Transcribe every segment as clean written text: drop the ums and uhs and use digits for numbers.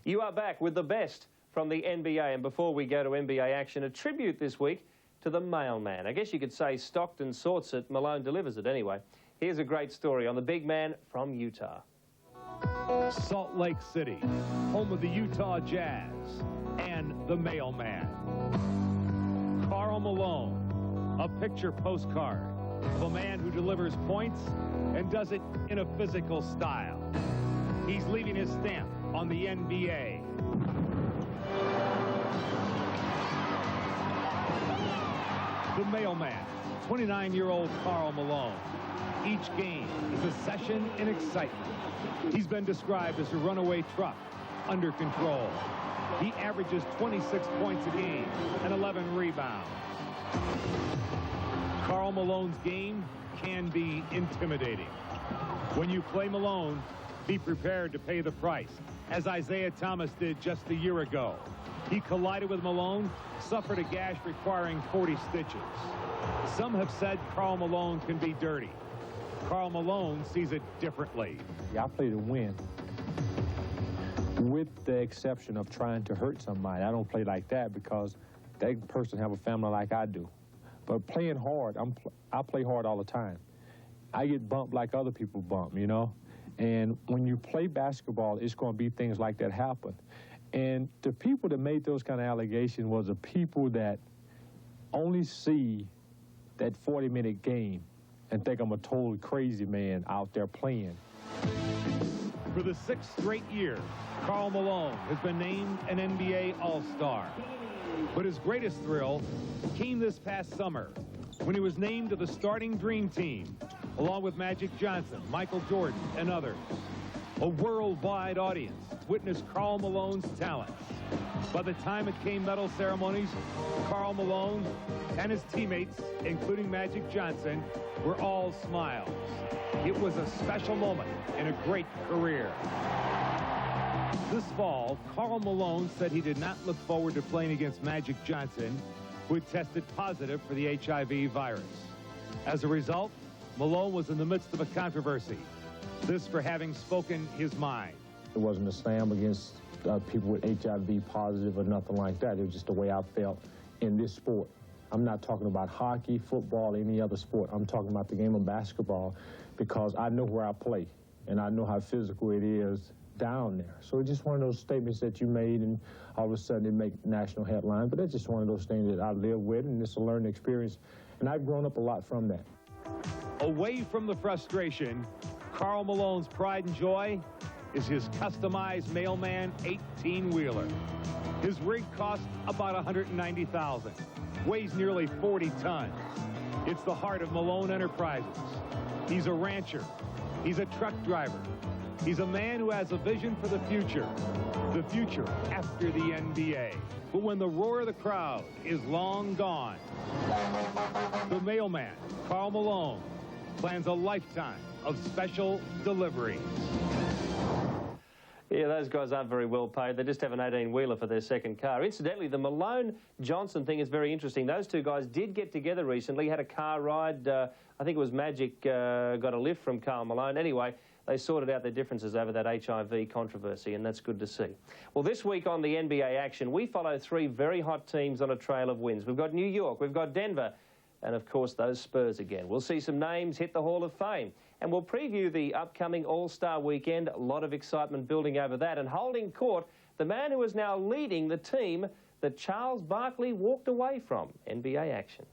You are back with the best from the NBA. And before we go to NBA action, a tribute this week to the mailman. I guess you could say Stockton sorts it, Malone delivers it anyway. Here's a great story on the big man from Utah. Salt Lake City, home of the Utah Jazz and the mailman. Karl Malone, a picture postcard of a man who delivers points and does it in a physical style. He's leaving his stamp on the NBA. The mailman, 29-year-old Karl Malone. Each game is a session in excitement. He's been described as a runaway truck, under control. He averages 26 points a game and 11 rebounds. Karl Malone's game can be intimidating. When you play Malone, be prepared to pay the price, as Isaiah Thomas did just a year ago. He collided with Malone, suffered a gash requiring 40 stitches. Some have said Karl Malone can be dirty. Karl Malone sees it differently. I play to win, with the exception of trying to hurt somebody. I don't play like that because that person have a family like I do. But playing hard, I play hard all the time. I get bumped like other people bump, you know? And when you play basketball, it's going to be things like that happen. And the people that made those kind of allegations was the people that only see that 40-minute game and think I'm a totally crazy man out there playing. For the 6th straight year, Karl Malone has been named an NBA All-Star. But his greatest thrill came this past summer when he was named to the starting Dream Team, along with Magic Johnson, Michael Jordan, and others. A worldwide audience witnessed Karl Malone's talents. By the time it came medal ceremonies, Karl Malone and his teammates, including Magic Johnson, were all smiles. It was a special moment in a great career. This fall, Karl Malone said he did not look forward to playing against Magic Johnson, who had tested positive for the HIV virus. As a result, Malone was in the midst of a controversy. This for having spoken his mind. It wasn't a slam against people with HIV positive or nothing like that. It was just the way I felt in this sport. I'm not talking about hockey, football, any other sport. I'm talking about the game of basketball because I know where I play and I know how physical it is down there. So it's just one of those statements that you made and all of a sudden it makes national headlines, but it's just one of those things that I live with and it's a learning experience. And I've grown up a lot from that. Away from the frustration, Karl Malone's pride and joy is his customized mailman 18-wheeler. His rig costs about $190,000, weighs nearly 40 tons. It's the heart of Malone Enterprises. He's a rancher. He's a truck driver. He's a man who has a vision for the future after the NBA. But when the roar of the crowd is long gone, the mailman, Karl Malone, plans a lifetime of special deliveries. Yeah, those guys aren't very well paid. They just have an 18-wheeler for their second car. Incidentally, the Malone-Johnson thing is very interesting. Those two guys did get together recently, had a car ride. I think it was Magic got a lift from Karl Malone. Anyway, they sorted out their differences over that HIV controversy, and that's good to see. Well, this week on the NBA action, we follow 3 very hot teams on a trail of wins. We've got New York, we've got Denver, and of course those Spurs again. We'll see some names hit the Hall of Fame. And we'll preview the upcoming All-Star weekend. A lot of excitement building over that. And holding court, the man who is now leading the team that Charles Barkley walked away from. NBA action.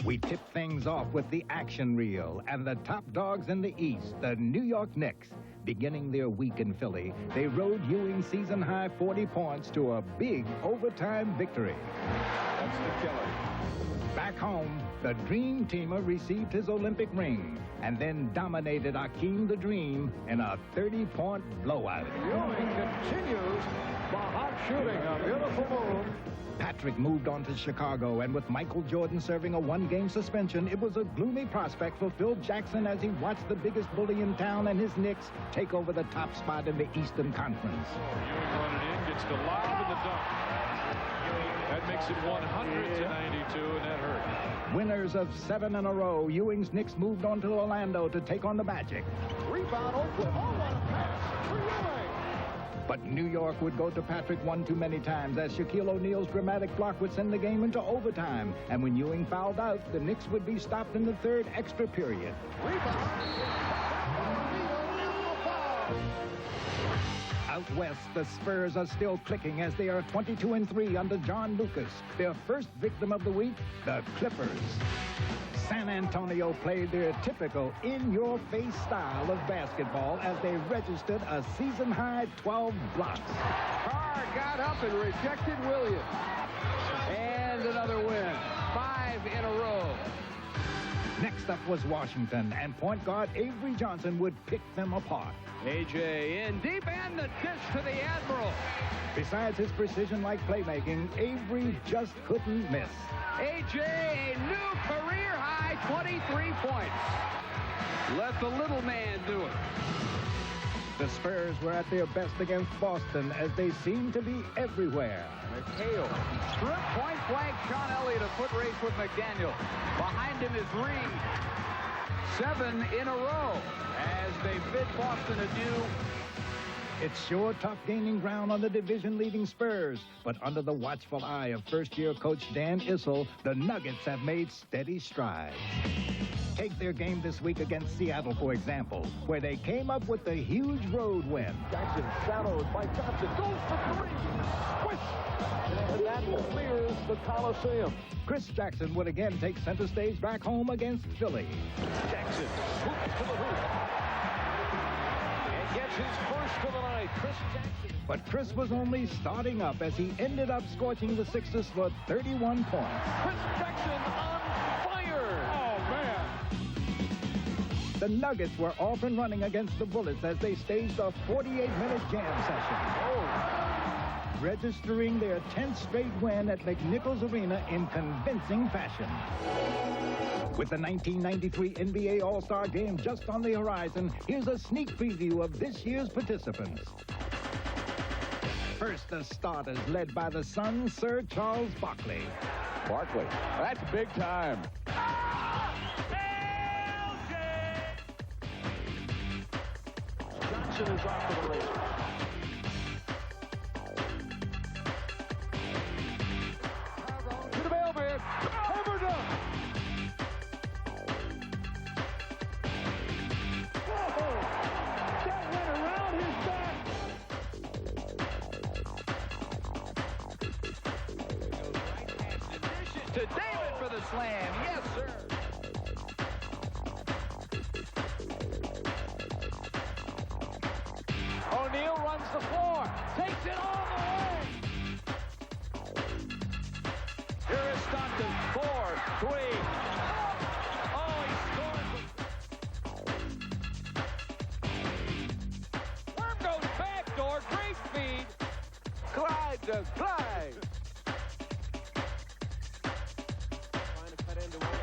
We tip things off with the action reel and the top dogs in the East, the New York Knicks. Beginning their week in Philly, they rode Ewing's season-high 40 points to a big overtime victory. That's the killer. Back home, the Dream Teamer received his Olympic ring and then dominated Akeem the Dream in a 30-point blowout. Ewing continues the hot shooting, a beautiful move. Patrick moved on to Chicago, and with Michael Jordan serving a 1-game suspension, it was a gloomy prospect for Phil Jackson as he watched the biggest bully in town and his Knicks take over the top spot in the Eastern Conference. Ewing running in, gets to lob in the dunk. That makes it 100-92, and that hurt. Winners of 7 in a row, Ewing's Knicks moved on to Orlando to take on the Magic. Rebound Oakland. Oh, what a pass to Ewing. But New York would go to Patrick one too many times as Shaquille O'Neal's dramatic block would send the game into overtime. And when Ewing fouled out, the Knicks would be stopped in the third extra period. Out west, the Spurs are still clicking as they are 22-3 under John Lucas. Their first victim of the week, the Clippers. San Antonio played their typical in-your-face style of basketball as they registered a season-high 12 blocks. Carr got up and rejected Williams. And another win. 5 in a row. Next up was Washington, and point guard Avery Johnson would pick them apart. A.J. in deep, and the dish to the Admiral. Besides his precision-like playmaking, Avery just couldn't miss. A.J. a new career-high 23 points. Let the little man do it. The Spurs were at their best against Boston as they seemed to be everywhere. McHale. Strip point blank. Sean Elliott a foot race with McDaniel. Behind him is Reed. 7 in a row as they bid Boston adieu. It's sure tough gaining ground on the division-leading Spurs, but under the watchful eye of first-year coach Dan Issel, the Nuggets have made steady strides. Take their game this week against Seattle, for example, where they came up with a huge road win. Jackson shadowed by Johnson. Goes for 3. Squish! And that clears the Coliseum. Chris Jackson would again take center stage back home against Philly. Jackson swoops to the hoop. And gets his first of the night. Chris Jackson. But Chris was only starting up as he ended up scorching the Sixers for 31 points. Chris Jackson on fire. Oh, man. The Nuggets were off and running against the Bullets as they staged a 48-minute jam session. Registering their 10th straight win at McNichols Arena in convincing fashion. With the 1993 NBA All-Star Game just on the horizon, here's a sneak preview of this year's participants. First, the starters led by the Suns' Sir Charles Barkley. Barkley. That's big time. Johnson is off to the races. To the mailman. Hammer dunk. Oh, that went around his back. To David for the slam. Yes, sir. O'Neal runs the floor. Takes it all the way. Here is Stockton. 4, 3. Oh, he scores. Worm goes backdoor. Great feed. Clyde to Clyde. Trying to cut into one.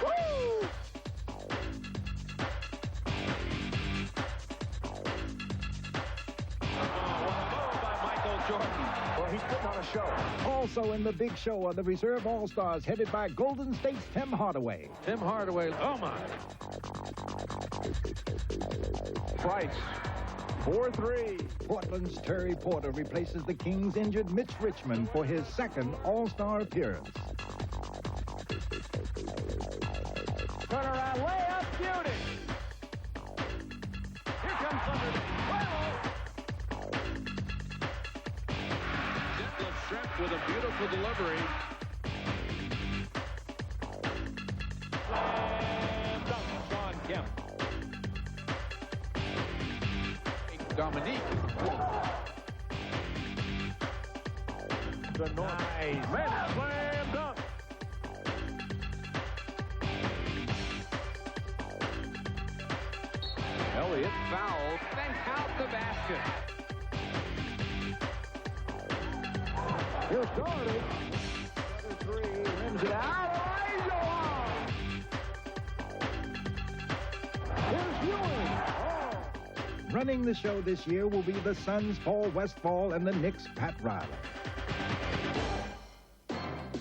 Woo! Well, he's putting on a show. Also in the big show are the reserve All-Stars headed by Golden State's Tim Hardaway. Tim Hardaway. Oh, my. Price. 4-3. Portland's Terry Porter replaces the Kings' injured Mitch Richmond for his second All-Star appearance. Turnaround layup, beauty. Here comes Thunder. Detlef Schrempf with a beautiful delivery. And dunk, Sean Kemp. Dominique. Nice. Man, slam dunk. Elliott fouled, then out the basket. Here's Doherty. Another 3, rims it out. Here's Ewing. Oh. Running the show this year will be the Suns' Paul Westphal and the Knicks' Pat Riley.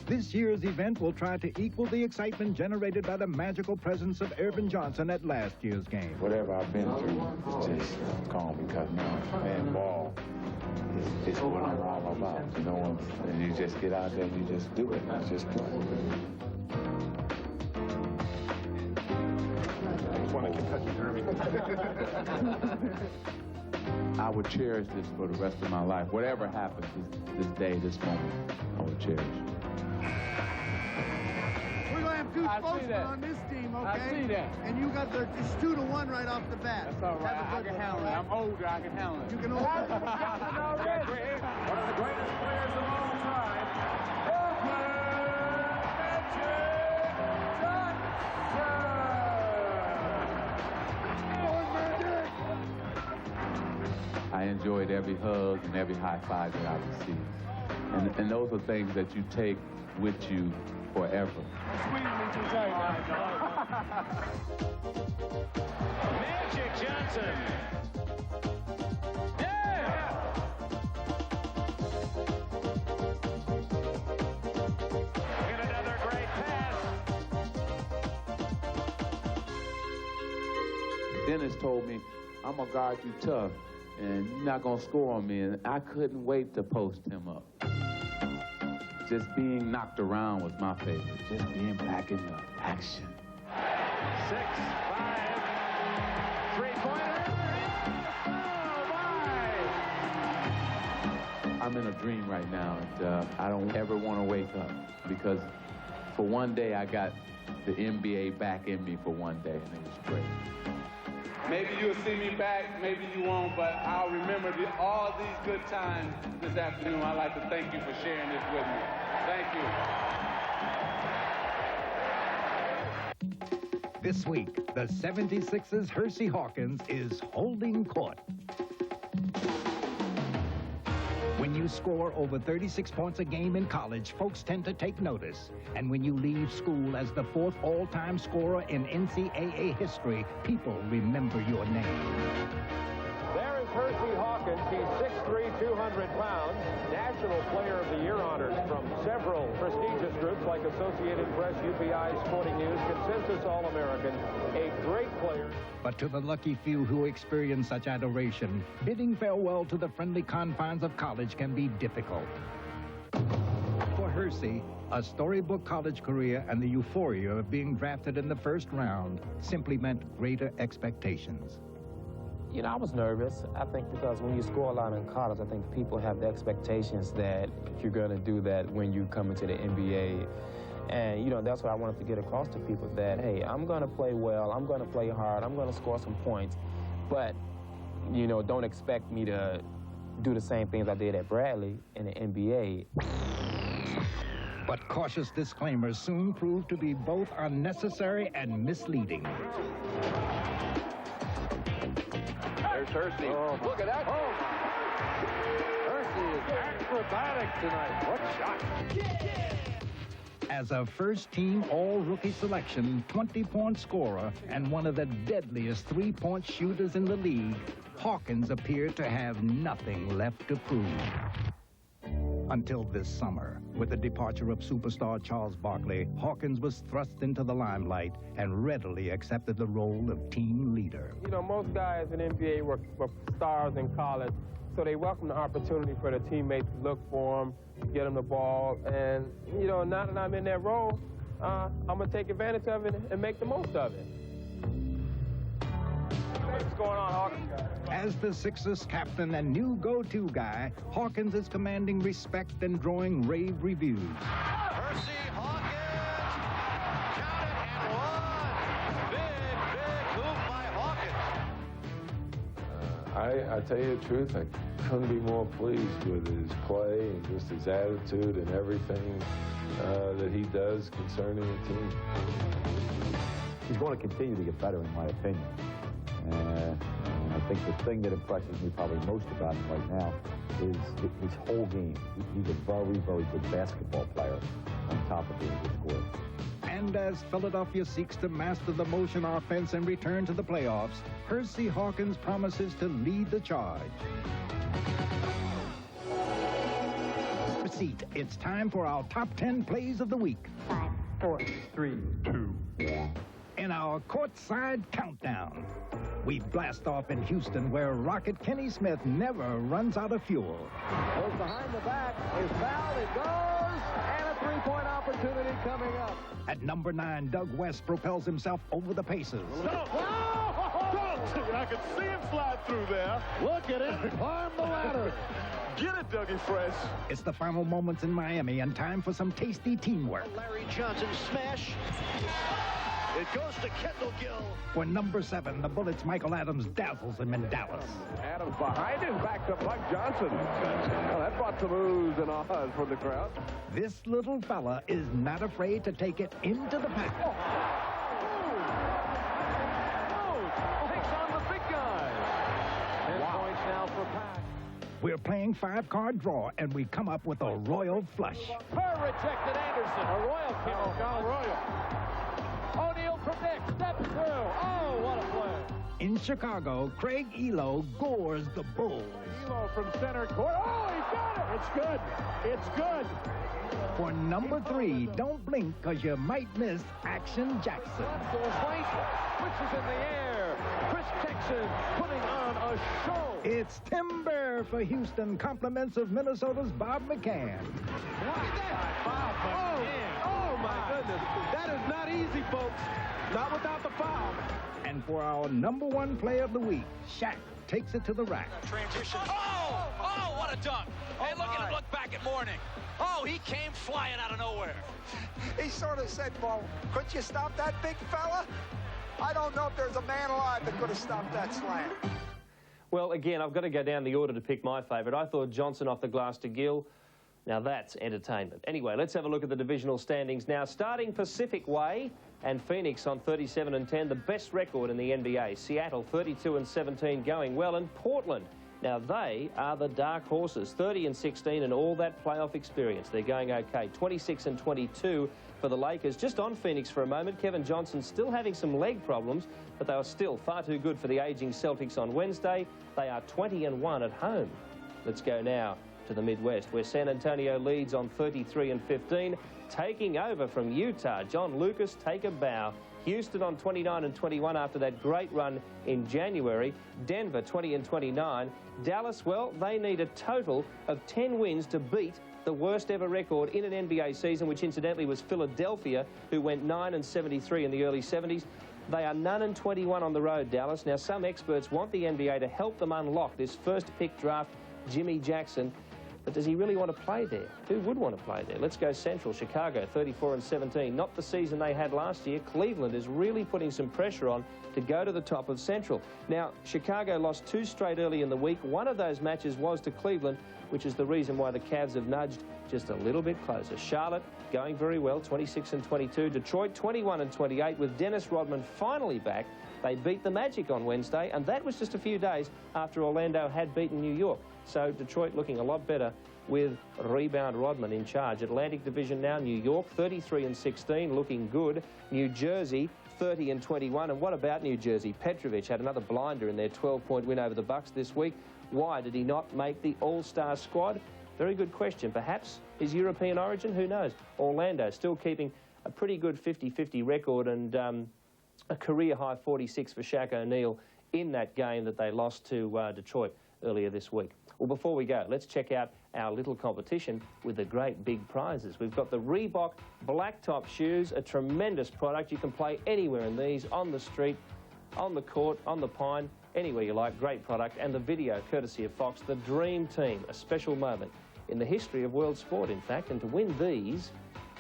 This year's event will try to equal the excitement generated by the magical presence of Irvin Johnson at last year's game. Whatever I've been through, it's just calm because now playing ball is what I'm all about, you know, and you just get out there and you just do it. It's just play. I would cherish this for the rest of my life. Whatever happens this day, this moment, I would cherish. We're going to have two spokesmen on this team, okay? I see that. And you got it's 2-1 right off the bat. That's all right. I can handle it. I'm older. I can handle it. You can hold it. One of the greatest players of all time, I enjoyed every hug and every high five that I received. And those are things that you take with you forever. Magic Johnson. Yeah! And another great pass. Dennis told me, I'm going to guard you tough, and you're not going to score on me. And I couldn't wait to post him up. Just being knocked around was my favorite. Just being back in the action. 6-5. Three-pointer. Oh, I'm in a dream right now, and I don't ever want to wake up because for one day I got the NBA back in me for one day, and it was great. Maybe you'll see me back, maybe you won't, but I'll remember all these good times this afternoon. I'd like to thank you for sharing this with me. Thank you. This week, the 76ers' Hersey Hawkins is holding court. When you score over 36 points a game in college, folks tend to take notice. And when you leave school as the 4th all-time scorer in NCAA history, people remember your name. There is Hersey Hawkins. He's 6'3", 200 pounds. National Player of the Year honors from several prestigious groups like Associated Press, UPI, Sporting News, Consensus All-American. A great player. But to the lucky few who experience such adoration, bidding farewell to the friendly confines of college can be difficult. For Hersey, a storybook college career and the euphoria of being drafted in the first round simply meant greater expectations. You know, I was nervous, I think, because when you score a lot in college, I think people have the expectations that you're going to do that when you come into the NBA. And, you know, that's what I wanted to get across to people, that, hey, I'm going to play well, I'm going to play hard, I'm going to score some points, but, you know, don't expect me to do the same things I did at Bradley in the NBA. But cautious disclaimers soon proved to be both unnecessary and misleading. There's Hersey. Oh, look at that. Oh. Hersey is acrobatic tonight. What shot. As a first-team all-rookie selection, 20-point scorer, and one of the deadliest three-point shooters in the league, Hawkins appeared to have nothing left to prove. Until this summer, with the departure of superstar Charles Barkley, Hawkins was thrust into the limelight and readily accepted the role of team leader. You know, most guys in the NBA were stars in college, so they welcome the opportunity for their teammates to look for them, get them the ball, and, you know, now that I'm in that role, I'm going to take advantage of it and make the most of it. What's going on, Hawkins? As the Sixers captain and new go-to guy, Hawkins is commanding respect and drawing rave reviews. Hersey Hawkins. Count it and one. Big, big hoop by Hawkins. I tell you the truth, I couldn't be more pleased with his play and just his attitude and everything that he does concerning the team. He's going to continue to get better, in my opinion. And I think the thing that impresses me probably most about him right now is his whole game. He's a very, very good basketball player on top of being a good scorer. And as Philadelphia seeks to master the motion offense and return to the playoffs, Hersey Hawkins promises to lead the charge. seat. It's time for our top 10 plays of the week. 5, 4, 3, 2, 1. In our courtside countdown, we blast off in Houston, where Rocket Kenny Smith never runs out of fuel. Goes behind the back, is fouled, it goes, and a three-point opportunity coming up. At number 9, Doug West propels himself over the Pacers. I can see him slide through there. Look at him climb the ladder. Get it, Dougie Fresh. It's the final moments in Miami, and time for some tasty teamwork. Larry Johnson smash. It goes to Kendall Gill. For number 7, the Bullets' Michael Adams dazzles him in Dallas. Adams behind him, backed up like Johnson. Well, that brought some oohs and ahs from the crowd. This little fella is not afraid to take it into the pack. Takes on the big guy. 10 points now for Pack. We're playing 5-card draw, and we come up with a royal flush. Per rejected Anderson. A royal kill. Royal. O'Neal from Nick. Steps through. Oh, what a play. In Chicago, Craig Elo gores the Bulls. Elo from center court. Oh, he got it. It's good. It's good. For number 3, don't blink, because you might miss Action Jackson. Switches in the air. Chris Texan putting on a show. It's Timber for Houston, compliments of Minnesota's Bob McCann. Oh, my goodness. That is not easy, folks. Not without the foul. And for our number 1 play of the week, Shaq takes it to the rack. Transition. Oh, what a dunk. Hey, look at him look back at Mourning. Oh, he came flying out of nowhere. He sort of said, well, couldn't you stop that big fella? I don't know if there's a man alive that could have stopped that slam. Well, again, I've got to go down the order to pick my favourite. I thought Johnson off the glass to Gill. Now that's entertainment. Anyway, let's have a look at the divisional standings now. Starting Pacific Way and Phoenix on 37-10, the best record in the NBA. Seattle 32-17, going well, and Portland. Now they are the dark horses, 30-16, and all that playoff experience. They're going okay. 26-22 for the Lakers. Just on Phoenix for a moment, Kevin Johnson still having some leg problems, but they were still far too good for the ageing Celtics on Wednesday. They are 20-1 at home. Let's go now to the Midwest, where San Antonio leads on 33-15, taking over from Utah. John Lucas, take a bow. Houston on 29-21 after that great run in January. Denver 20-29. Dallas, well, they need a total of 10 wins to beat the worst ever record in an NBA season, which incidentally was Philadelphia, who went 9-73 in the early 70s. They are 9-21 on the road, Dallas. Now, some experts want the NBA to help them unlock this first-pick draft, Jimmy Jackson. But does he really want to play there? Who would want to play there? Let's go Central. Chicago, 34-17. Not the season they had last year. Cleveland is really putting some pressure on to go to the top of Central. Now, Chicago lost 2 straight early in the week. One of those matches was to Cleveland, which is the reason why the Cavs have nudged just a little bit closer. Charlotte going very well, 26-22. Detroit, 21-28, with Dennis Rodman finally back. They beat the Magic on Wednesday, and that was just a few days after Orlando had beaten New York. So Detroit looking a lot better with rebound Rodman in charge. Atlantic Division now, New York 33-16, looking good. New Jersey 30-21. And what about New Jersey? Petrovic had another blinder in their 12-point win over the Bucks this week. Why did he not make the All-Star squad? Very good question. Perhaps his European origin? Who knows? Orlando still keeping a pretty good 50-50 record, and a career-high 46 for Shaq O'Neal in that game that they lost to Detroit earlier this week. Well, before we go, let's check out our little competition with the great big prizes. We've got the Reebok Blacktop shoes, a tremendous product. You can play anywhere in these, on the street, on the court, on the pine, anywhere you like. Great product. And the video, courtesy of Fox, the Dream Team, a special moment in the history of world sport, in fact. And to win these,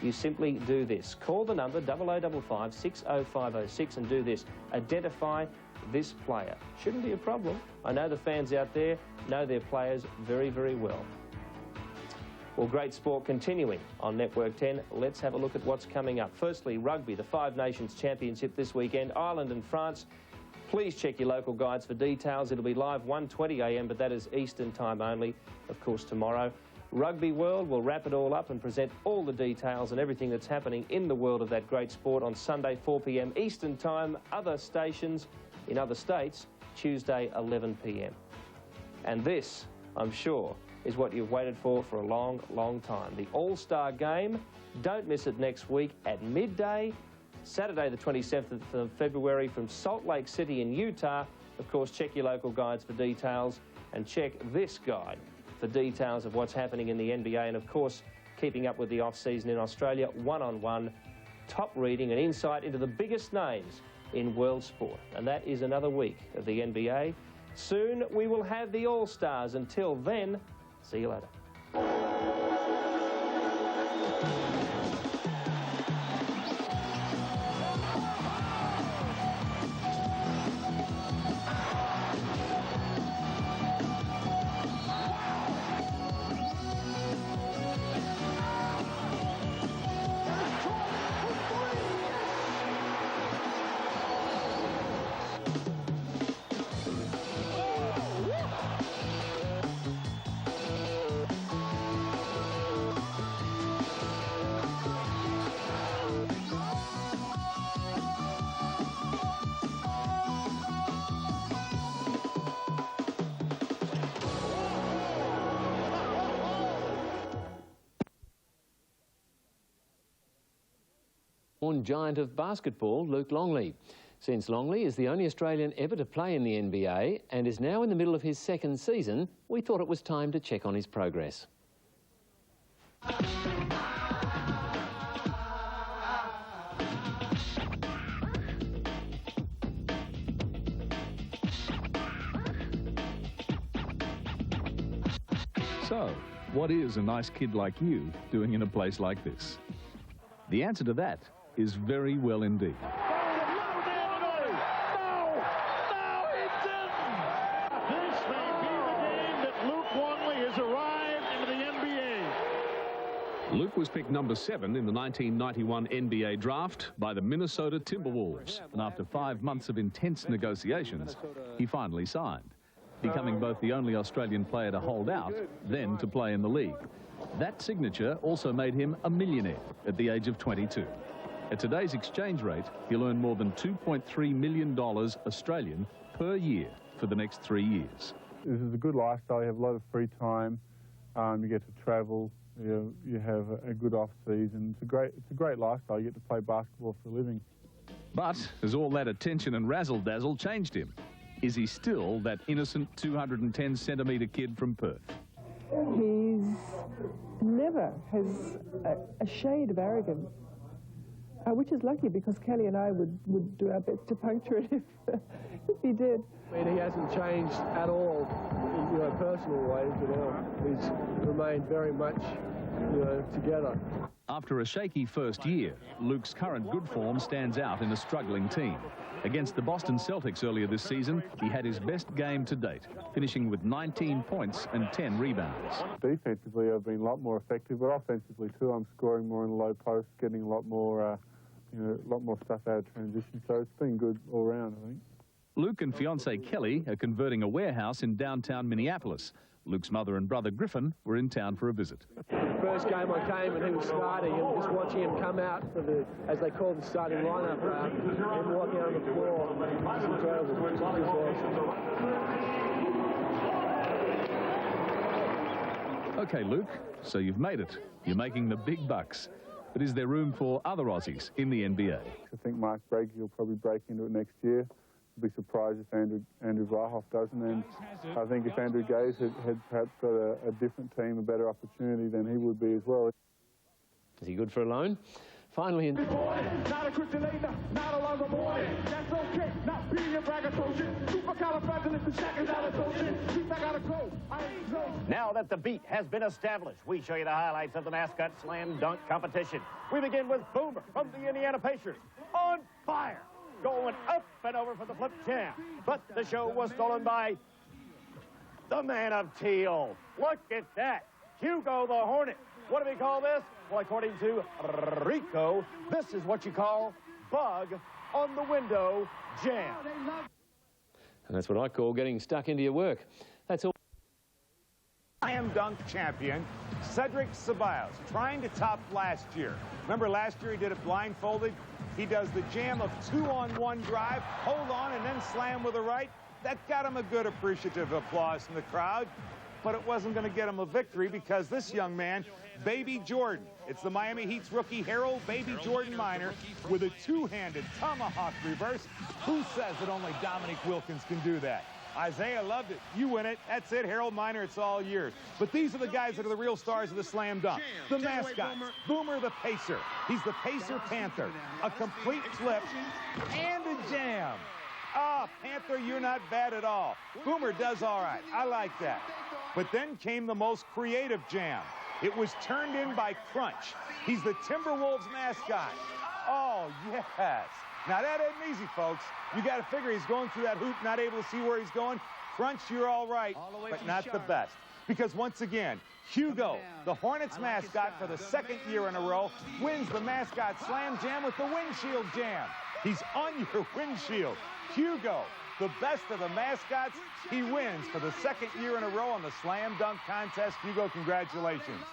you simply do this. Call the number 0055 60506 and do this. Identify this player. Shouldn't be a problem. I know the fans out there know their players very, very well. Well, great sport continuing on Network 10. Let's have a look at what's coming up. Firstly, rugby, the Five Nations Championship this weekend, Ireland and France. Please check your local guides for details. It'll be live 1:20 a.m, but that is Eastern time only, of course, tomorrow. Rugby World will wrap it all up and present all the details and everything that's happening in the world of that great sport on Sunday, 4 p.m. Eastern time. Other stations in other states, Tuesday, 11 p.m. And this, I'm sure, is what you've waited for a long, long time. The All-Star Game. Don't miss it next week at midday, Saturday the 27th of February from Salt Lake City in Utah. Of course, check your local guides for details and check this guide for details of what's happening in the NBA and, of course, keeping up with the off-season in Australia, one-on-one, top reading and insight into the biggest names in world sport. And that is another week of the NBA. Soon we will have the All-Stars. Until then, see you later. Giant of basketball, Luke Longley. Since Longley is the only Australian ever to play in the NBA and is now in the middle of his second season, we thought it was time to check on his progress. So, what is a nice kid like you doing in a place like this? The answer to that is very well indeed. Luke was picked number 7 in the 1991 NBA draft by the Minnesota Timberwolves, and after 5 months of intense negotiations, he finally signed, becoming both the only Australian player to hold out, then to play in the league. That signature also made him a millionaire at the age of 22. At today's exchange rate, he'll earn more than $2.3 million Australian per year for the next 3 years. This is a good lifestyle. You have a lot of free time. You get to travel. You have a good off-season. It's a great lifestyle. You get to play basketball for a living. But has all that attention and razzle-dazzle changed him? Is he still that innocent 210-centimetre kid from Perth? He's never has a shade of arrogance, which is lucky because Kelly and I would do our best to puncture it if he did. I mean, he hasn't changed at all in, personal ways at all. He's remained very much, together. After a shaky first year, Luke's current good form stands out in a struggling team. Against the Boston Celtics earlier this season, he had his best game to date, finishing with 19 points and 10 rebounds. Defensively, I've been a lot more effective, but offensively too, I'm scoring more in the low post, getting a lot more, stuff out of transition. So it's been good all round, I think. Luke and fiancée Kelly are converting a warehouse in downtown Minneapolis. Luke's mother and brother Griffin were in town for a visit. First game I came and he was starting, and just watching him come out for the, as they call the starting lineup, and walking on the floor, it's incredible. It's awesome. Okay, Luke, so you've made it. You're making the big bucks. But is there room for other Aussies in the NBA? I think Mark Bragg will probably break into it next year. I'd be surprised if Andrew Vlahoff doesn't. And I think if Andrew Gaze had perhaps got a different team, a better opportunity, then he would be as well. Is he good for a loan? Finally, Not a Christian later, not a lover boy. That's okay, not being a braggadocious. Supercalifragilisticexpialidocious. I gotta go. Now that the beat has been established, we show you the highlights of the mascot slam dunk competition. We begin with Boomer from the Indiana Pacers, on fire, going up and over for the flip jam. But the show was stolen by the man of teal. Look at that, Hugo the Hornet. What do we call this? Well, according to Rico, this is what you call bug on the window jam. And that's what I call getting stuck into your work. That's all. Slam dunk champion Cedric Ceballos trying to top last year. Remember last year he did it blindfolded? He does the jam of 2-on-1 drive, hold on, and then slam with the right. That got him a good appreciative applause from the crowd. but it wasn't going to get him a victory because this young man, Baby Jordan, it's the Miami Heat's rookie Harold Baby Jordan Minor with a two-handed tomahawk reverse. Who says that only Dominique Wilkins can do that? Isaiah loved it. You win it. That's it, Harold Minor. It's all yours. But these are the guys that are the real stars of the slam dunk. The mascots. Boomer the Pacer. He's the Pacer Panther. A complete flip and a jam. Ah, Panther, you're not bad at all. Boomer does all right. I like that. But then came the most creative jam. It was turned in by Crunch. He's the Timberwolves mascot. Oh, yes. Now, that ain't easy, folks. You got to figure he's going through that hoop, not able to see where he's going. Crunch, you're all right, but not the best. Because once again, Hugo, the Hornets mascot for the second year in a row, wins the mascot slam jam with the windshield jam. He's on your windshield. Hugo, the best of the mascots, he wins for the second year in a row on the slam dunk contest. Hugo, congratulations.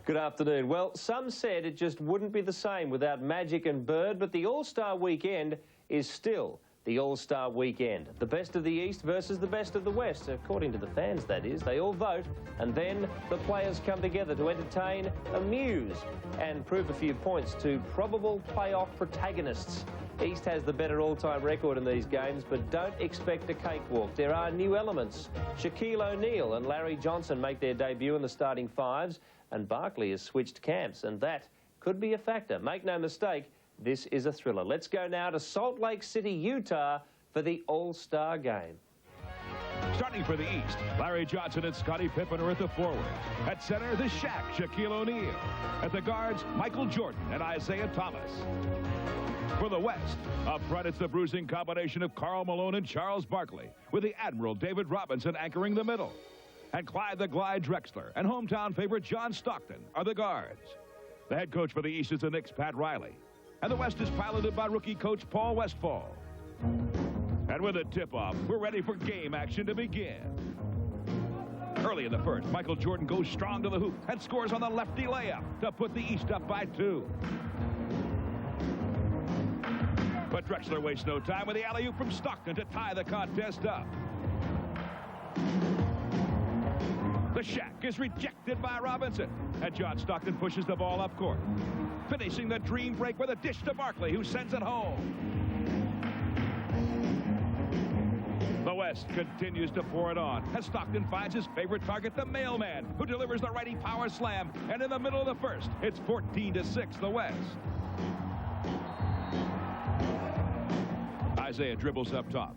Good afternoon. Well, some said it just wouldn't be the same without Magic and Bird, but the All-Star Weekend is still the All-Star Weekend. The best of the East versus the best of the West, according to the fans, that is. They all vote, and then the players come together to entertain, amuse, and prove a few points to probable playoff protagonists. East has the better all-time record in these games, but don't expect a cakewalk. There are new elements. Shaquille O'Neal and Larry Johnson make their debut in the starting fives, and Barkley has switched camps, and that could be a factor. Make no mistake, this is a thriller. Let's go now to Salt Lake City, Utah for the All-Star Game. Starting for the East, Larry Johnson and Scottie Pippen are at the forward. At center, the Shaq, Shaquille O'Neal. At the guards, Michael Jordan and Isaiah Thomas. For the West, up front it's the bruising combination of Karl Malone and Charles Barkley, with the Admiral David Robinson anchoring the middle. And Clyde the Glide Drexler and hometown favorite John Stockton are the guards. The head coach for the East is the Knicks' Pat Riley. And the West is piloted by rookie coach Paul Westphal. And with a tip-off, we're ready for game action to begin. Early in the first, Michael Jordan goes strong to the hoop and scores on the lefty layup to put the East up by 2. But Drexler wastes no time with the alley-oop from Stockton to tie the contest up. The Shaq is rejected by Robinson, and John Stockton pushes the ball up court, finishing the dream break with a dish to Barkley, who sends it home. The West continues to pour it on as Stockton finds his favorite target, the mailman, who delivers the righty power slam, and in the middle of the first, it's 14-6 the West. Isaiah dribbles up top,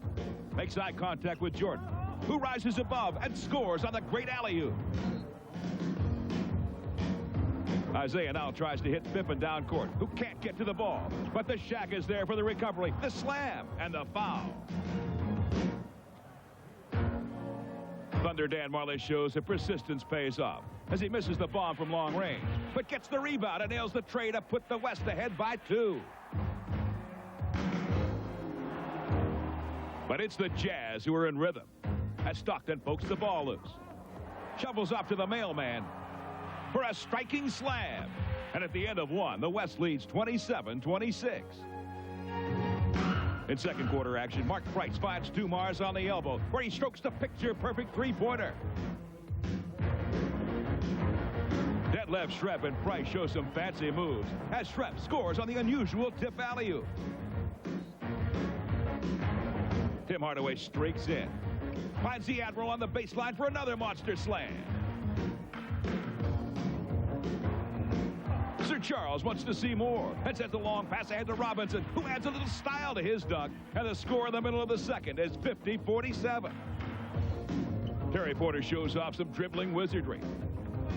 makes eye contact with Jordan, who rises above and scores on the great alley-oop. Isaiah now tries to hit Pippen down court, who can't get to the ball. But the Shaq is there for the recovery, the slam, and the foul. Thunder Dan Marley shows that persistence pays off as he misses the bomb from long range, but gets the rebound and nails the tray to put the West ahead by 2. But it's the Jazz who are in rhythm as Stockton pokes the ball loose. Shovels up to the mailman for a striking slam. And at the end of one, the West leads 27-26. In second quarter action, Mark Price finds Dumars on the elbow, where he strokes the picture-perfect three-pointer. Detlef Schrempf and Price show some fancy moves as Schrempf scores on the unusual tip alley-oop. Tim Hardaway streaks in, finds the Admiral on the baseline for another monster slam. Sir Charles wants to see more and sends a long pass ahead to Robinson, who adds a little style to his dunk, and the score in the middle of the second is 50-47. Terry Porter shows off some dribbling wizardry.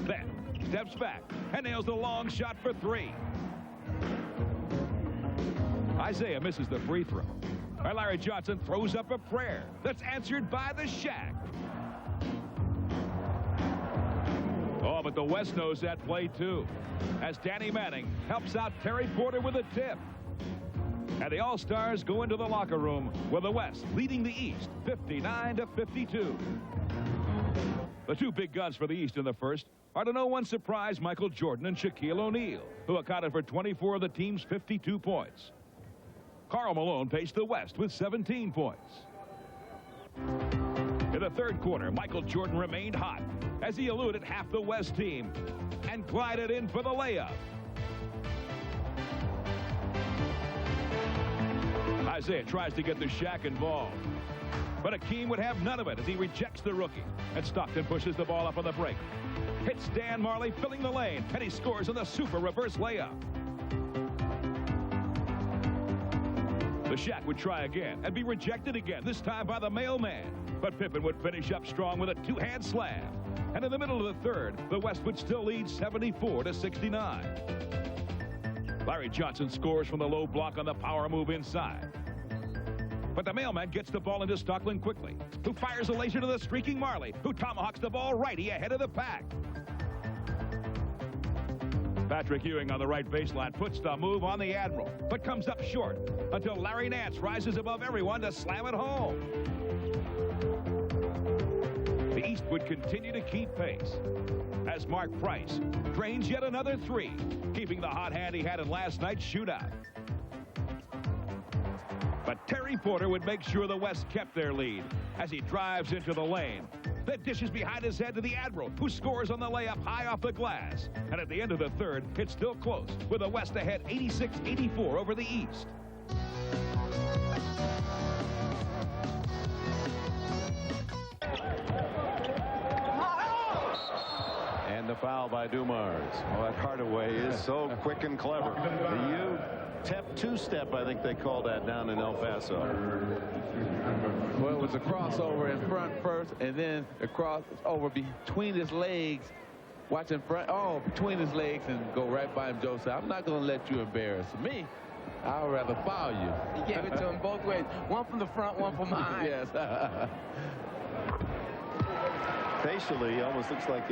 Then steps back and nails the long shot for three. Isaiah misses the free throw. Larry Johnson throws up a prayer that's answered by the Shack. Oh, but the West knows that play too, as Danny Manning helps out Terry Porter with a tip. And the All-Stars go into the locker room with the West leading the East 59-52. The two big guns for the East in the first are to no one's surprise Michael Jordan and Shaquille O'Neal, who accounted for 24 of the team's 52 points. Karl Malone paced the West with 17 points. In the third quarter, Michael Jordan remained hot as he eluded half the West team and glided in for the layup. Isaiah tries to get the Shack involved, but Akeem would have none of it as he rejects the rookie, and Stockton pushes the ball up on the break. Hits Dan Marley filling the lane, and he scores on the super reverse layup. The Shack would try again and be rejected again, this time by the mailman. But Pippen would finish up strong with a two-hand slam. And in the middle of the third, the West would still lead 74-69. Larry Johnson scores from the low block on the power move inside. But the mailman gets the ball into Stockton quickly, who fires a laser to the streaking Marley, who tomahawks the ball righty ahead of the pack. Patrick Ewing on the right baseline puts the move on the Admiral, but comes up short until Larry Nance rises above everyone to slam it home. The East would continue to keep pace as Mark Price drains yet another three, keeping the hot hand he had in last night's shootout. But Terry Porter would make sure the West kept their lead as he drives into the lane. Then dishes behind his head to the Admiral, who scores on the layup high off the glass. And at the end of the third, it's still close, with the West ahead 86-84 over the East. And the foul by Dumars. Oh, that Hardaway is so quick and clever. The U-Tep two-step, I think they call that down in El Paso. Well, it was a crossover in front first, and then a crossover between his legs. Watch in front, between his legs, and go right by him. Joe said, I'm not going to let you embarrass me. I'd rather foul you. He gave it to him both ways. One from the front, one from behind. Yes. Facially, he almost looks like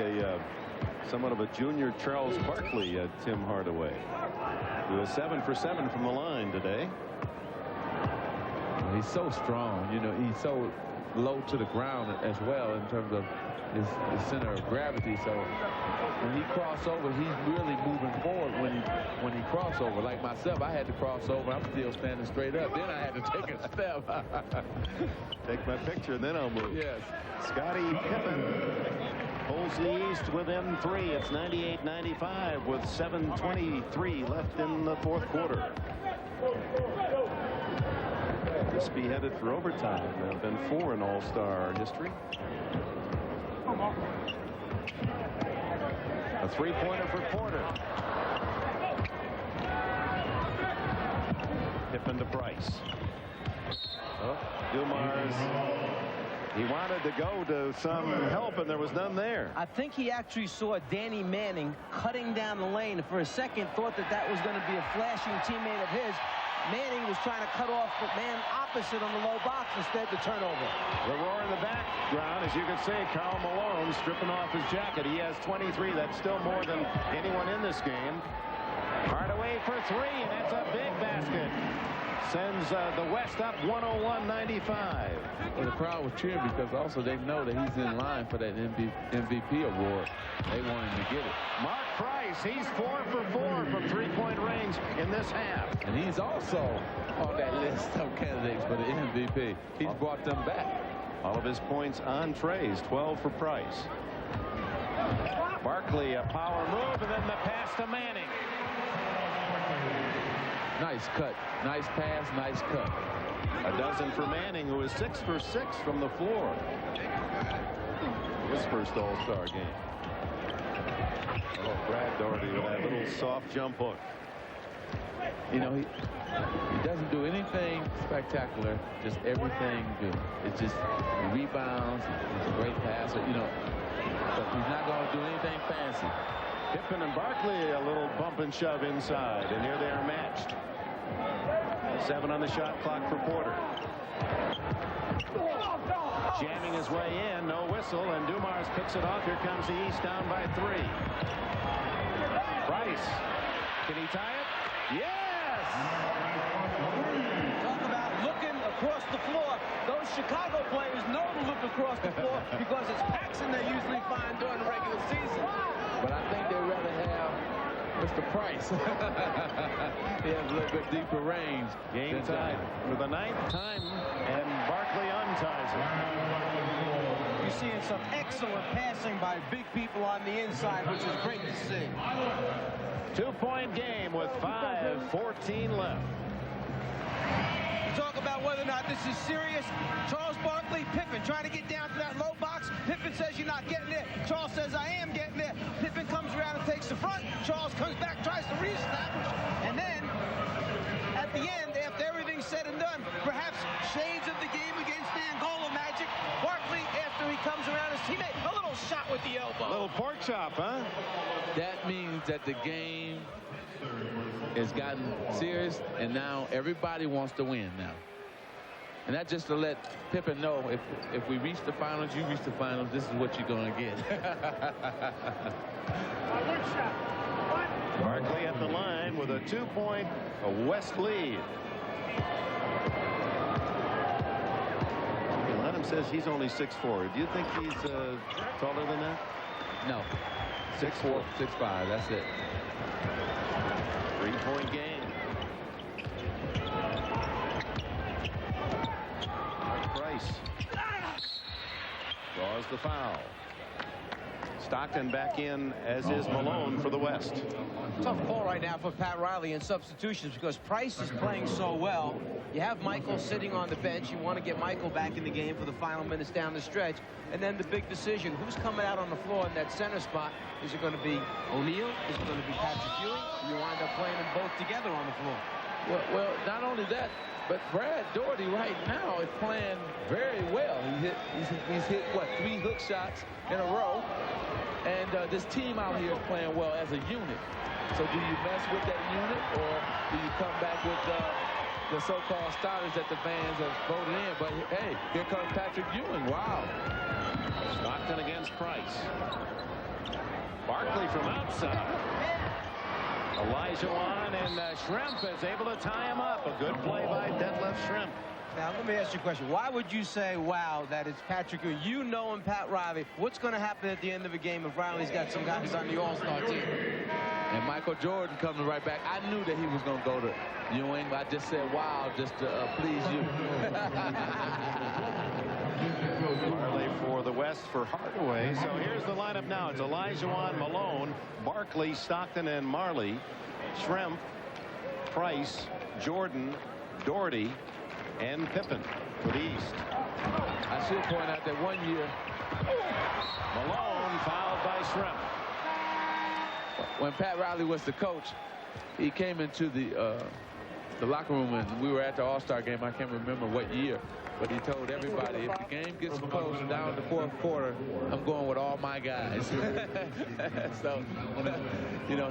somewhat of a junior Charles Barkley, Tim Hardaway. He was 7 for 7 from the line today. He's so strong, you know, he's so low to the ground as well in terms of his center of gravity. So when he cross over, he's really moving forward when he cross over. Like myself, I had to cross over. I'm still standing straight up. Then I had to take a step. Take my picture, and then I'll move. Yes. Scottie Pippen holds the East within 3. It's 98-95 with 7:23 left in the fourth quarter. This be headed for overtime. There have been 4 in All-Star history. A three-pointer for Porter. Pippen to Price. Oh, Dumars. He wanted to go to some help, and there was none there. I think he actually saw Danny Manning cutting down the lane, and for a second thought that was going to be a flashing teammate of his. Manning was trying to cut off the man opposite on the low box, instead the turnover. The roar in the background, as you can see, Karl Malone stripping off his jacket. He has 23. That's still more than anyone in this game. Hardaway for 3, and that's a big basket. Sends the West up 101-95. Well, the crowd was cheering because also they know that he's in line for that MVP award. They want him to get it. Mark Price, he's 4 for 4 from three-point range in this half. And he's also on that list of candidates for the MVP. He's brought them back. All of his points on trays, 12 for Price. Barkley, a power move, and then the pass to Manning. Nice cut, nice pass, nice cut. A dozen for Manning, who is 6 for 6 from the floor. His first All-Star game. Oh, Brad Daugherty with that little soft jump hook. you know, he doesn't do anything spectacular, just everything good. It's just he rebounds, he's a great passer, you know, but he's not going to do anything fancy. Pippen and Barkley, a little bump and shove inside, and here they are matched. 7 on the shot clock for Porter. Jamming his way in, no whistle, and Dumars picks it off. Here comes the East down by 3. Price, can he tie it? Yes! Talk about looking across the floor. Those Chicago players know to look across the floor because it's Paxson they usually find during the regular season. But I think they'd rather have Mr. Price. He has a little bit deeper range. Game tied for the 9th time, and Barkley unties it. You're seeing some excellent passing by big people on the inside, which is great to see. 2-point game with 5:14 left. Talk about whether or not this is serious. Charles Barkley, Pippen trying to get down to that low box. Pippen says you're not getting there. Charles says I am getting there. Pippen comes around and takes the front. Charles comes back, tries to reestablish. And then at the end, after everything's said and done, perhaps shades of the game against the Angola Magic. Barkley, after he comes around his teammate, a little shot with the elbow. A little pork chop, huh? That means that the game has gotten serious, and now everybody wants to win now. And that's just to let Pippen know, if we reach the finals, you reach the finals, this is what you're going to get. Barkley at the line with a 2-point West lead. Lenham says he's only 6'4". Do you think he's taller than that? No. 6'4", 6'5", that's it. 3-point game. Price draws the foul. Stockton back in, as is Malone for the West. Tough call right now for Pat Riley in substitutions because Price is playing so well. You have Michael sitting on the bench. You want to get Michael back in the game for the final minutes down the stretch. And then the big decision, who's coming out on the floor in that center spot? Is it going to be O'Neal? Is it going to be Patrick Ewing? You wind up playing them both together on the floor. Well, not only that, but Brad Daugherty right now is playing very well. He's hit what, 3 hook shots in a row. And this team out here is playing well as a unit. So do you mess with that unit, or do you come back with the so-called starters that the fans have voted in? But hey, here comes Patrick Ewing. Wow. Stockton against Price. Barkley from outside. Olajuwon, and Schrempf is able to tie him up. A good play by Detlef Schrempf. Now, let me ask you a question. Why would you say, wow, that it's Patrick Ewing? You know him, Pat Riley. What's going to happen at the end of a game if Riley's got some guys on the All-Star team? And Michael Jordan coming right back. I knew that he was going to go to Ewing, but I just said, wow, just to please you. Marley for the West for Hardaway. So here's the lineup now. It's Olajuwon, Malone, Barkley, Stockton, and Marley. Schrempf, Price, Jordan, Daugherty, and Pippen for the East. I should point out that one year, Malone fouled by Schrempf. When Pat Riley was the coach, he came into the locker room, and we were at the All-Star game. I can't remember what year, but he told everybody, if the game gets close down the 4th quarter, I'm going with all my guys. So, you know,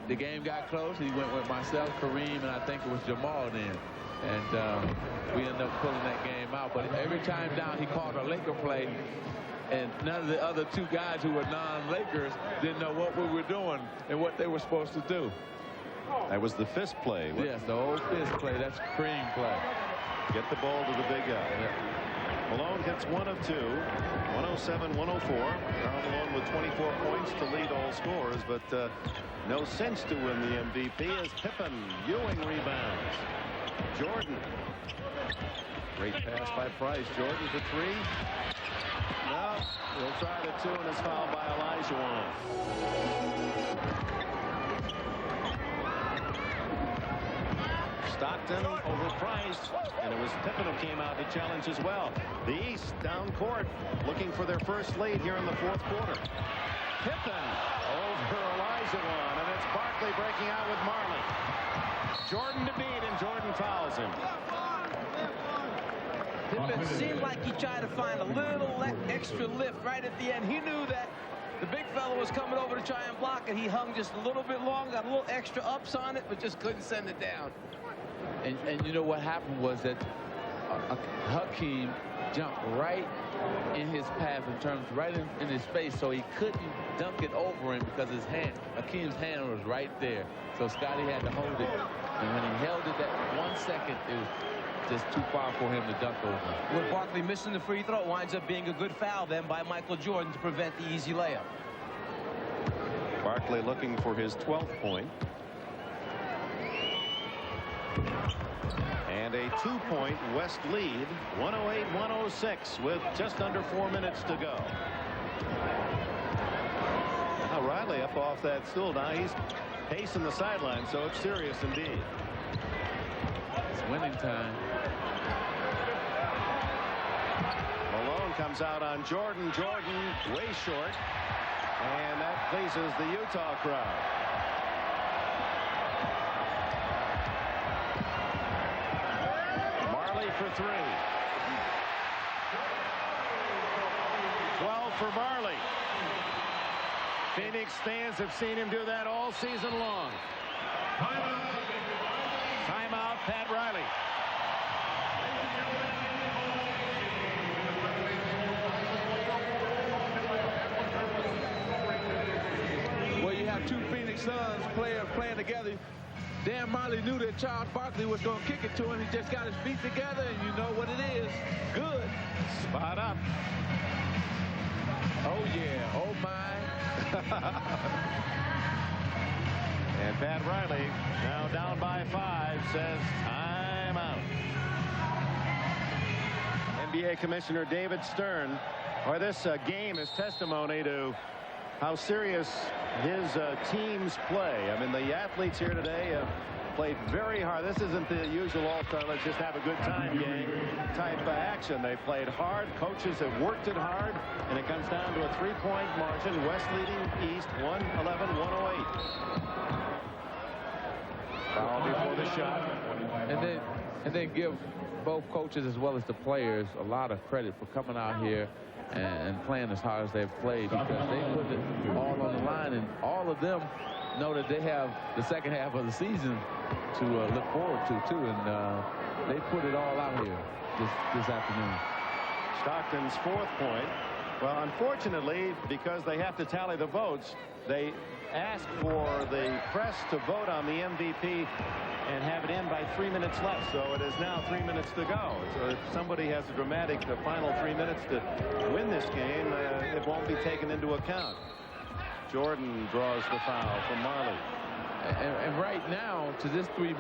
the game got close. He went with myself, Kareem, and I think it was Jamal then. And we ended up pulling that game out. But every time down, he called a Laker play, and none of the other 2 guys who were non-Lakers didn't know what we were doing and what they were supposed to do. That was the fist play. Yes, the old fist play. That's Kareem play. Get the ball to the big guy. Yeah. Malone hits 1 of 2, 107-104. Karl Malone with 24 points to lead all scorers, but no sense to win the MVP as Pippen. Ewing rebounds. Jordan. Great pass by Price. Jordan for 3. No, he'll try the 2 and is fouled by Olajuwon. Stockton over Price, and it was Pippen who came out to challenge as well. The East down court looking for their first lead here in the 4th quarter. Pippen over Olajuwon, and it's Barkley breaking out with Marley. Jordan to beat, and Jordan fouls him. Pippen seemed like he tried to find a little extra lift right at the end. He knew that the big fella was coming over to try and block it. He hung just a little bit long, got a little extra ups on it, but just couldn't send it down. And you know what happened was that Hakeem jumped right in his path, in terms right in his face, so he couldn't dunk it over him because his hand, Hakeem's hand was right there. So Scotty had to hold it, and when he held it that 1 second, it was just too far for him to dunk over. With Barkley missing the free throw, it winds up being a good foul then by Michael Jordan to prevent the easy layup. Barkley looking for his 12th point. And a 2-point West lead, 108-106, with just under 4 minutes to go. Now Riley up off that stool. Now he's pacing the sideline, so it's serious indeed. It's winning time. Malone comes out on Jordan. Jordan way short, and that pleases the Utah crowd. Marley for 3. 12 for Marley. Phoenix fans have seen him do that all season long. Timeout, Pat Riley. Well, you have two Phoenix Suns players playing together. Dan Marley knew that Charles Barkley was going to kick it to him. He just got his feet together, and you know what it is. Good. Spot up. Oh, yeah. Oh, my. And Pat Riley, now down by 5, says timeout. NBA Commissioner David Stern, or this game is testimony to how serious his teams play. I mean, the athletes here today played very hard. This isn't the usual all-star, let's just have a good time game type action. They played hard. Coaches have worked it hard, and it comes down to a 3-point margin. West leading East 111-108. Foul before the shot. And then give both coaches as well as the players a lot of credit for coming out here and playing as hard as they've played, because they put it all on the line, and all of them know that they have the second half of the season to look forward to too, and they put it all out here this afternoon. Stockton's 4th point. Well, unfortunately, because they have to tally the votes, they ask for the press to vote on the MVP and have it in by 3 minutes left. So it is now 3 minutes to go. So if somebody has a dramatic final 3 minutes to win this game, it won't be taken into account. Jordan draws the foul from Marley. And right now, to this 3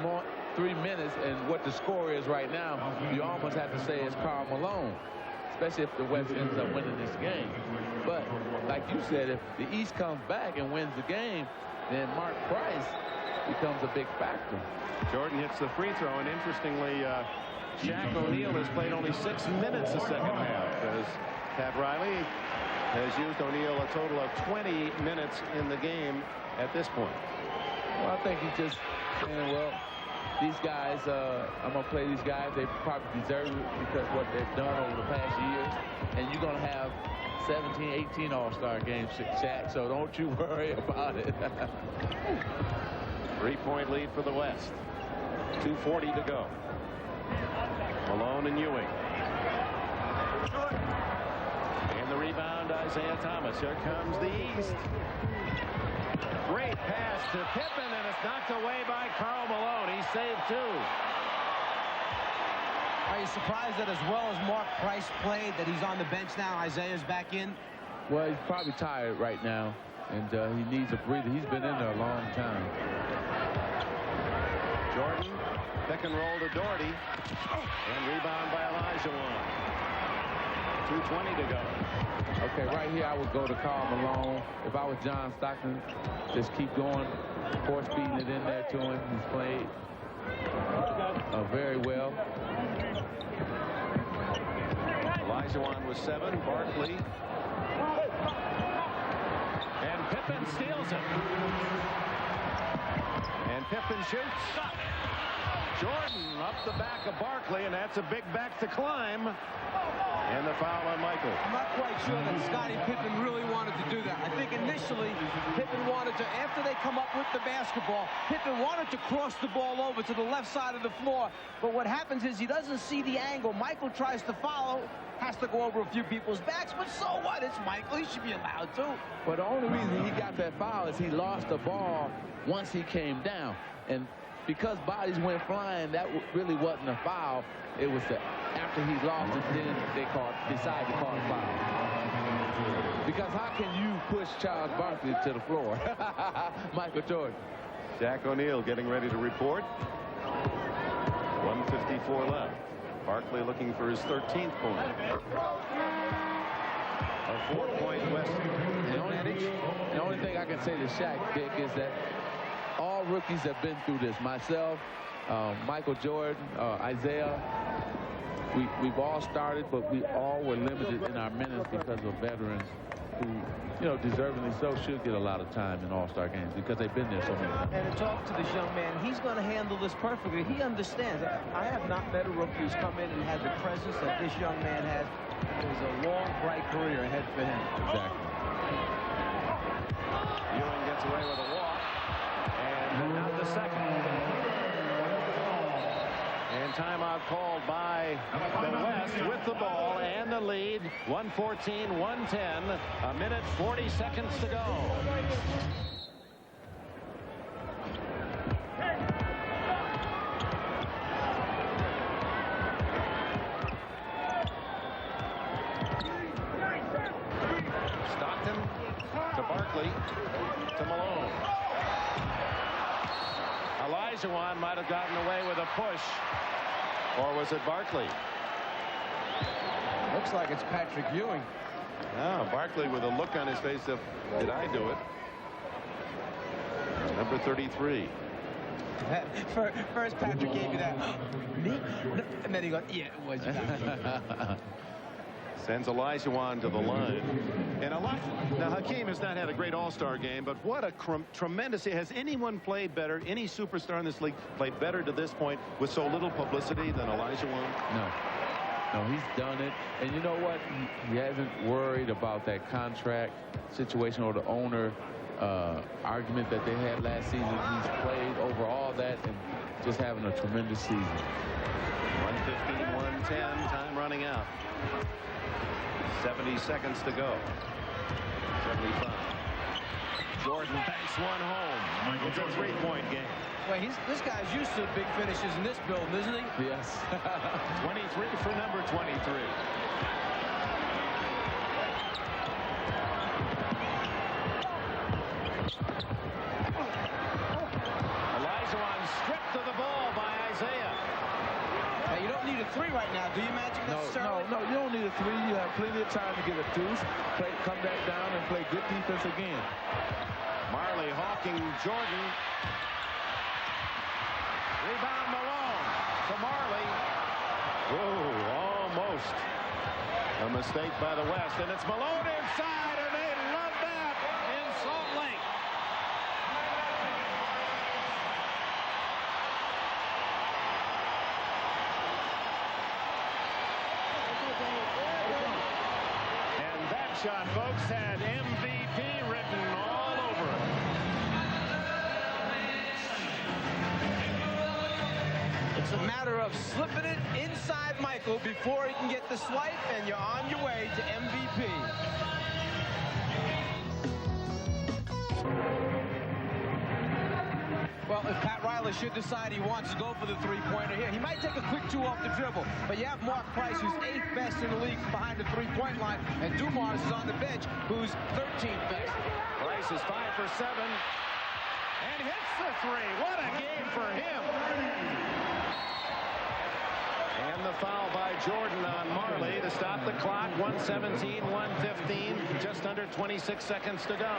minutes and what the score is right now, you almost have to say it's Karl Malone, especially if the West ends up winning this game. But like you said, if the East comes back and wins the game, then Mark Price becomes a big factor. Jordan hits the free throw, and interestingly, Shaq O'Neal has played only 6 minutes the second half, as Pat Riley has used O'Neal a total of 20 minutes in the game at this point. Well, I think he's just saying, well, these guys, I'm going to play these guys. They probably deserve it because what they've done over the past years. And you're going to have 17, 18 All-Star games, Shaq, so don't you worry about it. 3-point lead for the West. 2:40 to go. Malone and Ewing. And the rebound, Isaiah Thomas. Here comes the East. Great pass to Pippen, and it's knocked away by Karl Malone. He saved 2. Are you surprised that as well as Mark Price played, that he's on the bench now, Isaiah's back in? Well, he's probably tired right now, and he needs a breather. He's been in there a long time. Jordan, pick and roll to Doherty, and rebound by Olajuwon. 2:20 to go. Okay, right here I would go to Karl Malone. If I was John Stockton, just keep going, force feeding it in there to him. He's played very well. Olajuwon was 7, Barkley. And Pippen steals it. And Pippen shoots. the back of Barkley, and that's a big back to climb. And the foul on Michael. I'm not quite sure that Scottie Pippen really wanted to do that. I think initially Pippen wanted to, after they come up with the basketball, Pippen wanted to cross the ball over to the left side of the floor. But what happens is he doesn't see the angle. Michael tries to follow, has to go over a few people's backs, but so what? It's Michael. He should be allowed to. But the only reason he got that foul is he lost the ball once he came down. And because bodies went flying, that really wasn't a foul. It was after he lost it, then they decided to call a foul. Because how can you push Charles Barkley to the floor? Michael Jordan. Jack O'Neal getting ready to report. 1:54 left. Barkley looking for his 13th point. A 4-point West. The only thing I can say to Shaq, Dick, is that all rookies have been through this. Myself, Michael Jordan, Isaiah, we've all started, but we all were limited in our minutes because of veterans who, you know, deservingly so should get a lot of time in All-Star games because they've been there so many times. And to talk to this young man, he's going to handle this perfectly. He understands. I have not met a rookie who's come in and had the presence that this young man has. There's a long, bright career ahead for him. Exactly. Ewing gets away with a walk. And now the second. And timeout called by the West with the ball and the lead. 1:14-110. A minute 40 seconds to go. Stockton to Barkley to Malone. Olajuwon might have gotten away with a push. Or was it Barkley? Looks like it's Patrick Ewing. Ah, Barkley with a look on his face of, did I do it? Number 33. First Patrick gave you that. Me? And then he goes, yeah, it was you. Sends Olajuwon to the line. And now Hakeem has not had a great All-Star game, but what a tremendous. Has anyone played better, any superstar in this league played better to this point with so little publicity than Olajuwon? No, he's done it. And you know what? He hasn't worried about that contract situation or the owner argument that they had last season. He's played over all that and just having a tremendous season. 1:15-110, time running out. 70 seconds to go. 75. Jordan banks one home. It's a 3-point game. Well, this guy's used to big finishes in this building, isn't he? Yes. 23 for number 23. Olajuwon stripped of the ball by Isaiah. Now, you don't need a 3 right now, do you, Magic? No, you don't need a 3. You have plenty of time to get a deuce, come back down and play good defense again. Marley hawking Jordan. Rebound Malone to Marley. Whoa, almost. A mistake by the West, and it's Malone inside, and they love that in Salt Lake. And that shot, folks, had MVP written all over it. It's a matter of slipping it inside Michael before he can get the swipe, and you're on your way to MVP. Well, if Pat Riley should decide he wants to go for the 3-pointer here, he might take a quick 2 off the dribble. But you have Mark Price, who's 8th best in the league from behind the 3-point line, and Dumars is on the bench, who's 13th best. Price is 5 for 7 and hits the 3. What a game for him. And the foul by Jordan on Marley to stop the clock. 1:17-1:15, just under 26 seconds to go.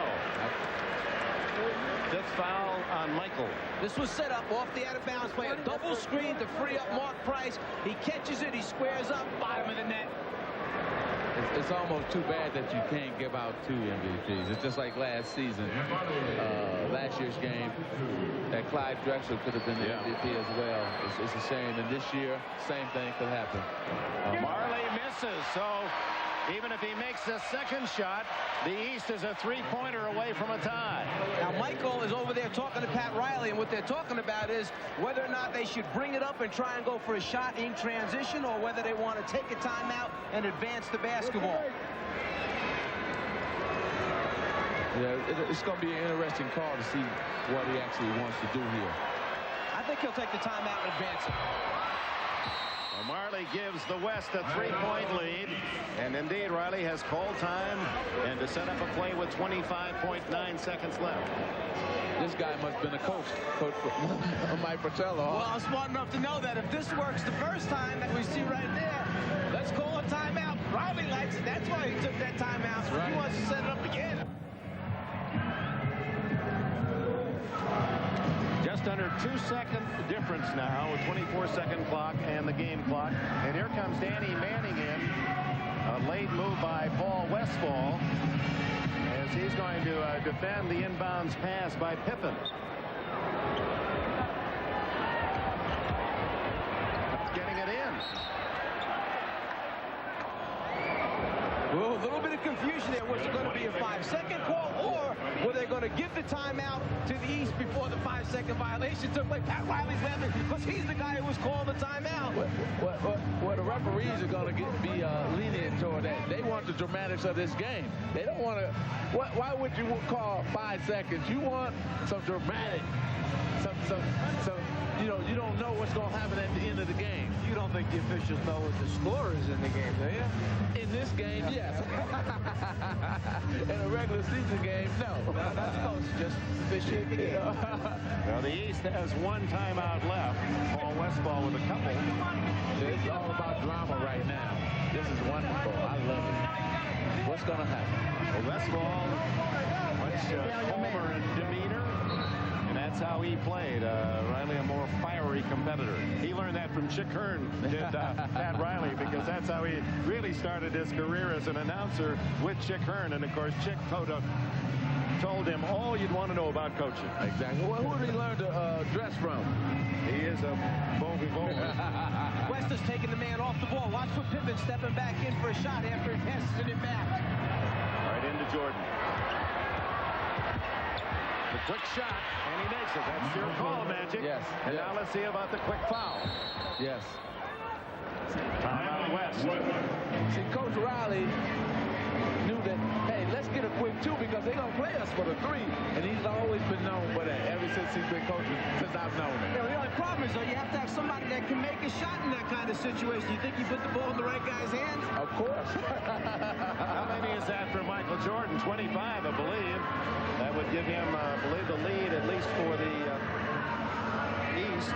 5th foul on Michael. This was set up off the out-of-bounds play. A double screen to free up Mark Price. He catches it. He squares up. Bottom of the net. it's almost too bad that you can't give out 2 MVPs. It's just like last season, last year's game, that Clyde Drexler could have been the MVP as well. It's a shame. And this year, same thing could happen. Marley misses, so even if he makes the second shot, the East is a 3-pointer away from a tie. Now, Michael is over there talking to Pat Riley, and what they're talking about is whether or not they should bring it up and try and go for a shot in transition, or whether they want to take a timeout and advance the basketball. Yeah, it's going to be an interesting call to see what he actually wants to do here. I think he'll take the timeout and advance it. Marley gives the West a 3-point lead, and indeed Riley has called time and to set up a play with 25.9 seconds left. This guy must have been a coach Mike Fratello. Well, I'm smart enough to know that if this works the first time that we see right there, let's call a timeout. Riley likes it. That's why he took that timeout. Right. He wants to set it up again. Just under 2-second difference now with 24-second clock and the game clock. And here comes Danny Manning in. A late move by Paul Westphal as he's going to defend the inbounds pass by Pippen. Getting it in. Well, a little bit of confusion there. Was it going to be a 5-second call, or were they going to give the timeout to the East before the 5-second violation took place? Pat Riley's laughing because he's the guy who was calling the timeout. Well, the referees are going to be lenient toward that. They want the dramatics of this game. They don't want to. Why would you call 5 seconds? You want some dramatic, some. You don't know what's going to happen at the end of the game. You don't think the officials know what the score is in the game, do you? In this game, yes. In a regular season game, no. That's close. Just officiate the game. Well, the East has 1 timeout left. Paul Westphal with a couple. It's all about drama right now. This is wonderful. I love it. What's going to happen? Well, Westphal, much calmer in demeanor. And that's how he played. Riley, a more fiery competitor. He learned that from Chick Hearn, did Pat Riley, because that's how he really started his career as an announcer with Chick Hearn. And, of course, Chick told him all you'd want to know about coaching. Exactly. Well, who did he learn to dress from? He is a bogey bowler. West is taking the man off the ball. Watch for Pippen stepping back in for a shot after he passes it back. Right into Jordan. The quick shot, and he makes it. That's your call, Magic. Yes. And now let's see about the quick foul. Yes. Timeout West. See, Coach Riley knew that, hey, let's get a quick 2 because they're going to play us for the 3. And he's always been known for that ever since he's been coaching, since I've known him. Yeah, the only problem is, though, you have to have somebody that can make a shot in that kind of situation. You think you put the ball in the right guy's hands? Of course. How many is that for Michael Jordan? 25, I believe. That would give him, I believe, the lead, at least for the East.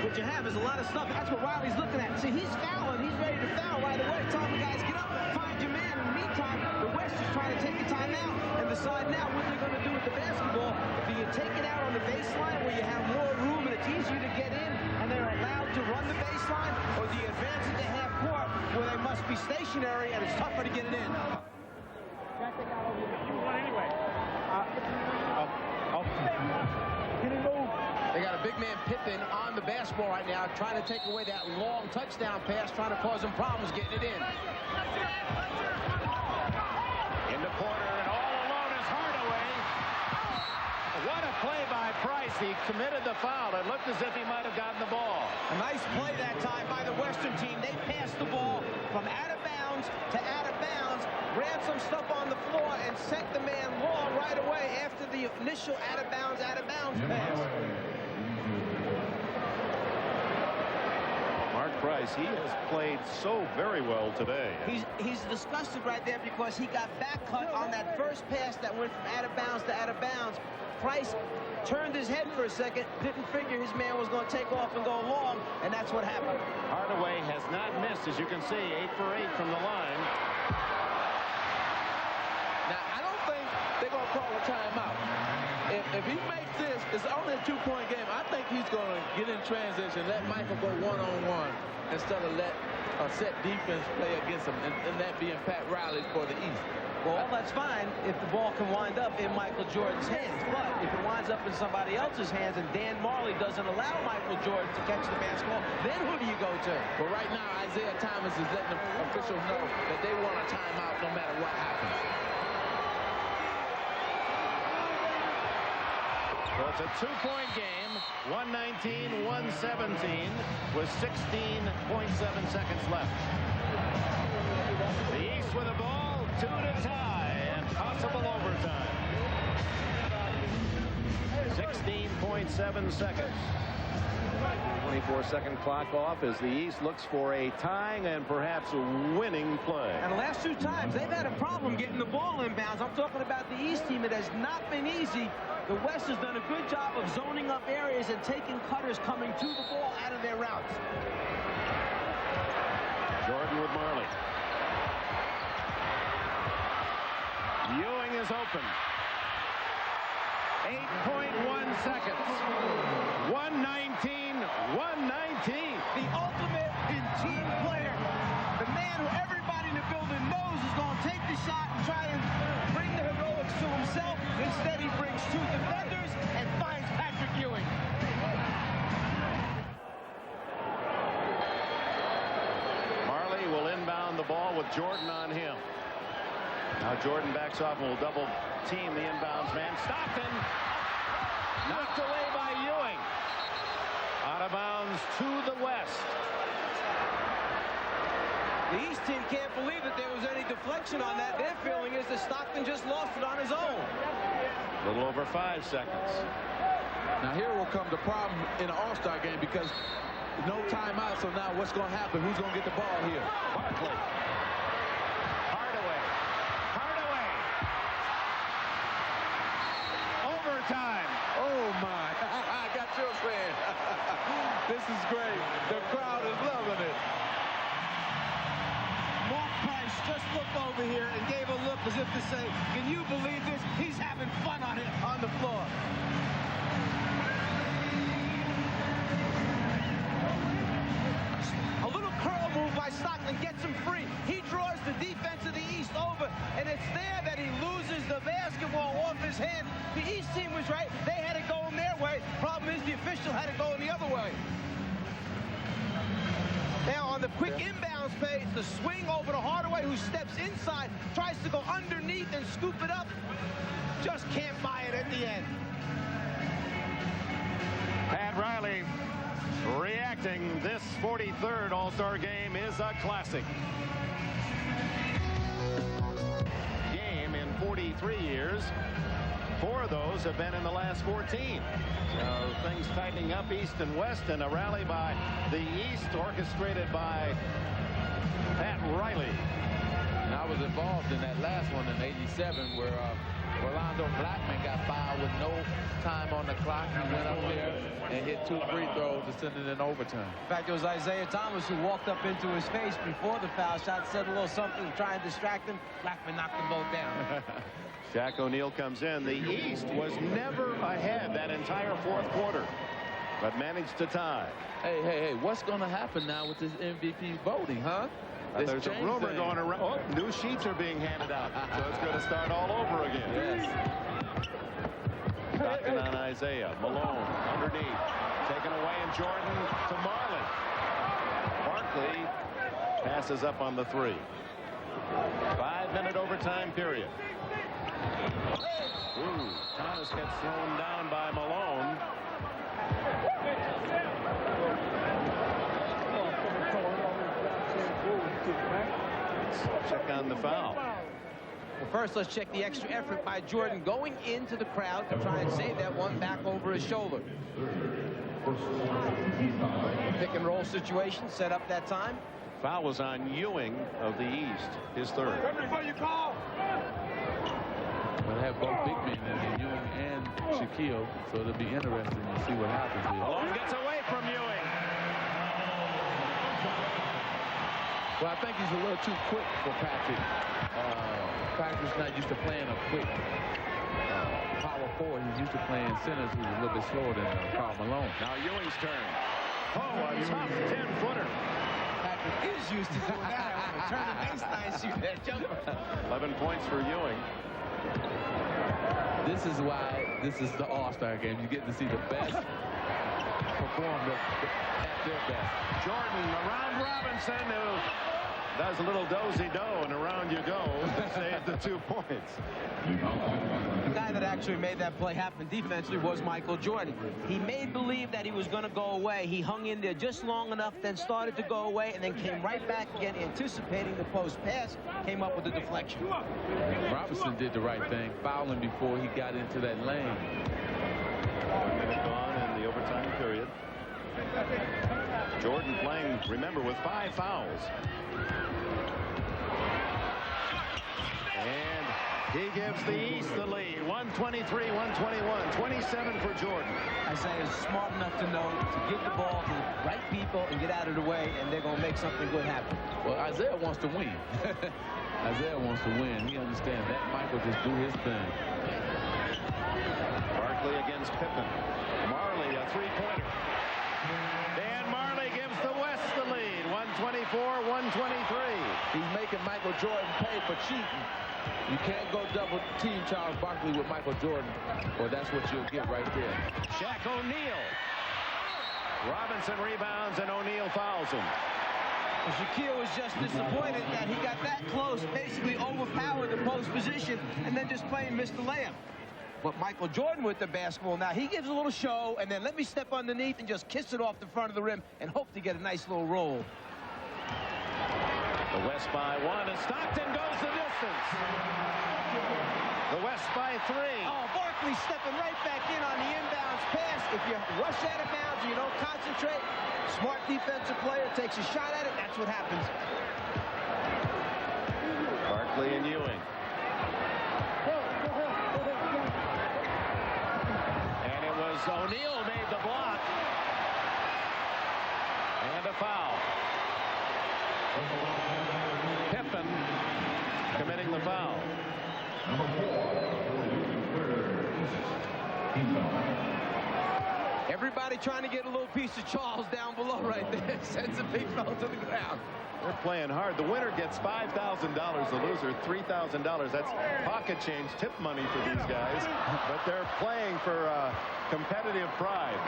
What you have is a lot of stuff. That's what Riley's looking at. See, he's fouling. He's ready to foul right away. Tell the guys, get up, find your man. In the meantime, the West is trying to take the timeout and decide now what they're going to do with the basketball. Do you take it out on the baseline where you have more room and it's easier to get in and they're allowed to run the baseline, or do you advance it to half court where they must be stationary and it's tougher to get it in? They got a big man Pippen on the basketball right now, trying to take away that long touchdown pass, trying to cause him problems getting it in. In the corner, and all alone is Hardaway. What a play by Price. He committed the foul. It looked as if he might have gotten the ball. A nice play that time by the Western team. They passed the ball from out of bounds to out of bounds, ran some stuff on the floor, and sent the man long right away after the initial out of bounds pass. Mark Price, he has played so very well today. He's disgusted right there because he got back cut on that first pass that went from out of bounds to out of bounds. Price turned his head for a second, didn't figure his man was going to take off and go long, and that's what happened. Hardaway has not missed, as you can see, 8 for 8 from the line. Now, I don't think they're going to call a timeout. if he makes this, it's only a 2-point game. I think he's going to get in transition, let Michael go one-on-one instead of let a set defense play against him, and that being Pat Riley for the East. Well, that's fine if the ball can wind up in Michael Jordan's hands. But if it winds up in somebody else's hands and Dan Marley doesn't allow Michael Jordan to catch the basketball, then who do you go to? Well, right now, Isaiah Thomas is letting the officials know that they want a timeout no matter what happens. Well, it's a 2-point game, 119-117, with 16.7 seconds left. The East with the ball, 2 to tie, and possible overtime. 16.7 seconds. 24-second clock off as the East looks for a tying and perhaps a winning play. And the last 2 times, they've had a problem getting the ball inbounds. I'm talking about the East team. It has not been easy. The West has done a good job of zoning up areas and taking cutters coming to the ball out of their routes. Jordan with Marley. Ewing is open. 8.1 seconds. 119-119. The ultimate in team player. The man who everybody in the building knows is going to take the shot and try and bring the heroics to himself. Instead, he brings 2 defenders and finds Patrick Ewing. Marley will inbound the ball with Jordan on him. Now Jordan backs off and will double team the inbounds man. Stockton knocked away by Ewing. Out of bounds to the West. The East team can't believe that there was any deflection on that. Their feeling is that Stockton just lost it on his own. A little over 5 seconds. Now here will come the problem in an All-Star game because no timeout, so now what's going to happen? Who's going to get the ball here? Barkley. Hardaway. Overtime. Oh, my. I got chills, man. This is great. The crowd is loving it. Mark Price just looked over here and gave a look as if to say, can you believe this? He's having fun on it on the floor. A little curl move by Stockton gets him free. He draws the defense of the East over, and it's there that he loses the basketball off his hand. The East team was right. They had it going their way. Problem is the official had it going the other way. Now on the quick inbounds play, the swing over to Hardaway, who steps inside, tries to go underneath and scoop it up. Just can't buy it at the end. Pat Riley reacting. This 43rd All-Star game is a classic. Game in 43 years. 4 of those have been in the last 14. So things tightening up East and West, and a rally by the East orchestrated by Pat Riley. And I was involved in that last one in '87 where Orlando Blackman got fouled with no time on the clock. He went up there and hit 2 free throws to send it in overtime. In fact, it was Isaiah Thomas who walked up into his face before the foul shot, said a little something to try and distract him. Blackman knocked them both down. Shaq O'Neal comes in. The East was never ahead that entire 4th quarter, but managed to tie. Hey, what's going to happen now with this MVP voting, huh? There's a rumor going around. Oh, new sheets are being handed out, so it's going to start all over again. Yes. Stockton on Isaiah. Malone underneath. Taken away, and Jordan to Marley. Barkley passes up on the 3. 5-minute overtime period. Ooh, Thomas gets thrown down by Malone. Let's check on the foul. Well, first, let's check the extra effort by Jordan going into the crowd to try and save that one back over his shoulder. Pick and roll situation set up that time. Foul was on Ewing of the East, his 3rd. We'll have both big men in there, Ewing and Shaquille, so it'll be interesting to see what happens here. Malone gets away from Ewing. Well, I think he's a little too quick for Patrick. Patrick's not used to playing a quick power forward. He's used to playing centers who's a little bit slower than Karl Malone. Now Ewing's turn. Oh, a tough 10-footer. Patrick is used to doing that. Turn the baseline, shoot that jumper. 11 points for Ewing. This is why this is the All-Star game. You get to see the best perform at their best. Jordan around Robinson, who does a little dozy-do, and around you go to save the 2 points. The guy that actually made that play happen defensively was Michael Jordan. He made believe that he was going to go away. He hung in there just long enough, then started to go away, and then came right back again, anticipating the post pass, came up with the deflection. Robinson did the right thing, fouling before he got into that lane. 1 minute gone in the overtime period. Jordan playing, remember, with 5 fouls. And he gives the East the lead. 123-121. 27 for Jordan. Isaiah's smart enough to know to give the ball to the right people and get out of the way, and they're going to make something good happen. Well, Isaiah wants to win. Isaiah wants to win. He understands that Michael just do his thing. Barkley against Pippen. Marley, a three-pointer. Dan Marley gives the West the lead. 124-123. He's making Michael Jordan pay for cheating. You can't go double team Charles Barkley with Michael Jordan, or that's what you'll get right there. Shaq O'Neal. Robinson rebounds and O'Neal fouls him. Shaquille was just disappointed that he got that close, basically overpowered the post position, and then just plain missed the layup. But Michael Jordan with the basketball, now he gives a little show, and then let me step underneath and just kiss it off the front of the rim and hope to get a nice little roll. The West by 1, and Stockton goes the distance. The West by 3. Oh, Barkley stepping right back in on the inbounds pass. If you rush out of bounds and you don't concentrate, smart defensive player takes a shot at it, that's what happens. Barkley and Ewing. And it was O'Neal made the block. And a foul. Pippen committing the foul. Everybody trying to get a little piece of Charles down below right there. Sends a big fella to the ground. They're playing hard. The winner gets $5,000. The loser, $3,000. That's pocket change, tip money for these guys. But they're playing for competitive pride.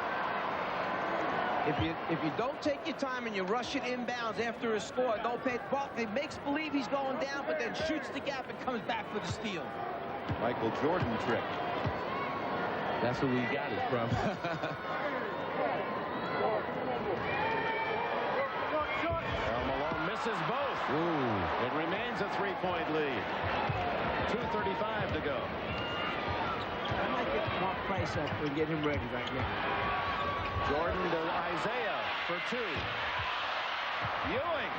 If you don't take your time and you rush it inbounds after a score, don't pay. Barkley makes believe he's going down, but then shoots the gap and comes back for the steal. Michael Jordan trick. That's where we got it from. Karl Malone misses both. Ooh. It remains a 3-point lead. 2:35 to go. I might get Mark Price up and get him ready right now. Jordan to Isaiah for 2. Ewing.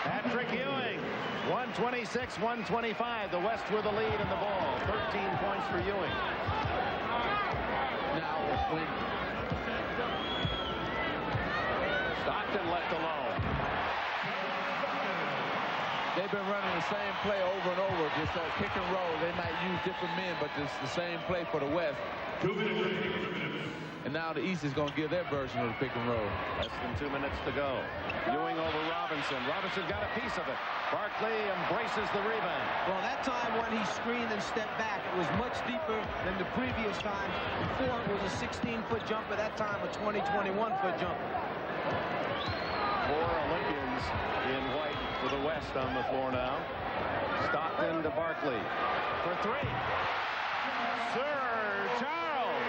Patrick Ewing. 126-125. The West with the lead in the ball. 13 points for Ewing. Now, when Stockton left alone. they've been running the same play over and over, just a pick and roll. They might use different men, but it's the same play for the West. And now the East is going to give their version of the pick and roll. Less than 2 minutes to go. Ewing over Robinson. Robinson got a piece of it. Barkley embraces the rebound. Well, that time when he screened and stepped back, it was much deeper than the previous time. Before, it was a 16-foot jumper. That time, a 20, 21-foot jumper. 4 Olympians in white for the West on the floor now. Stockton to Barkley for 3. Sir Charles.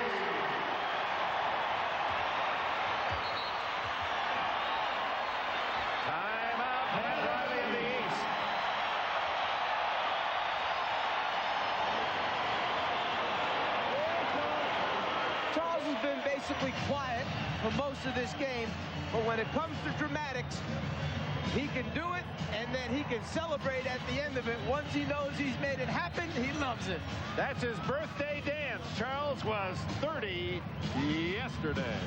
Timeout, Pat Riley in the East. Charles has been basically quiet for most of this game, but when it comes to dramatics, he can do it, and then he can celebrate at the end of it. Once he knows he's made it happen, he loves it. That's his birthday dance. Charles was 30 yesterday.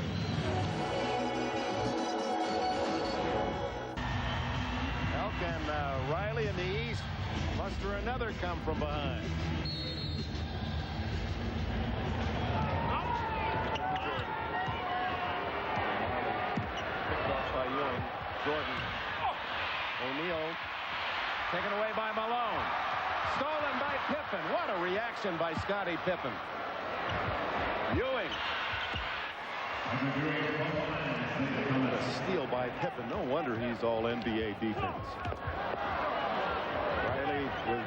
How can Riley in the East muster another come from behind? Jordan. O'Neal taken away by Malone. Stolen by Pippen. What a reaction by Scottie Pippen. Ewing. A steal by Pippen. No wonder he's all NBA defense. Riley with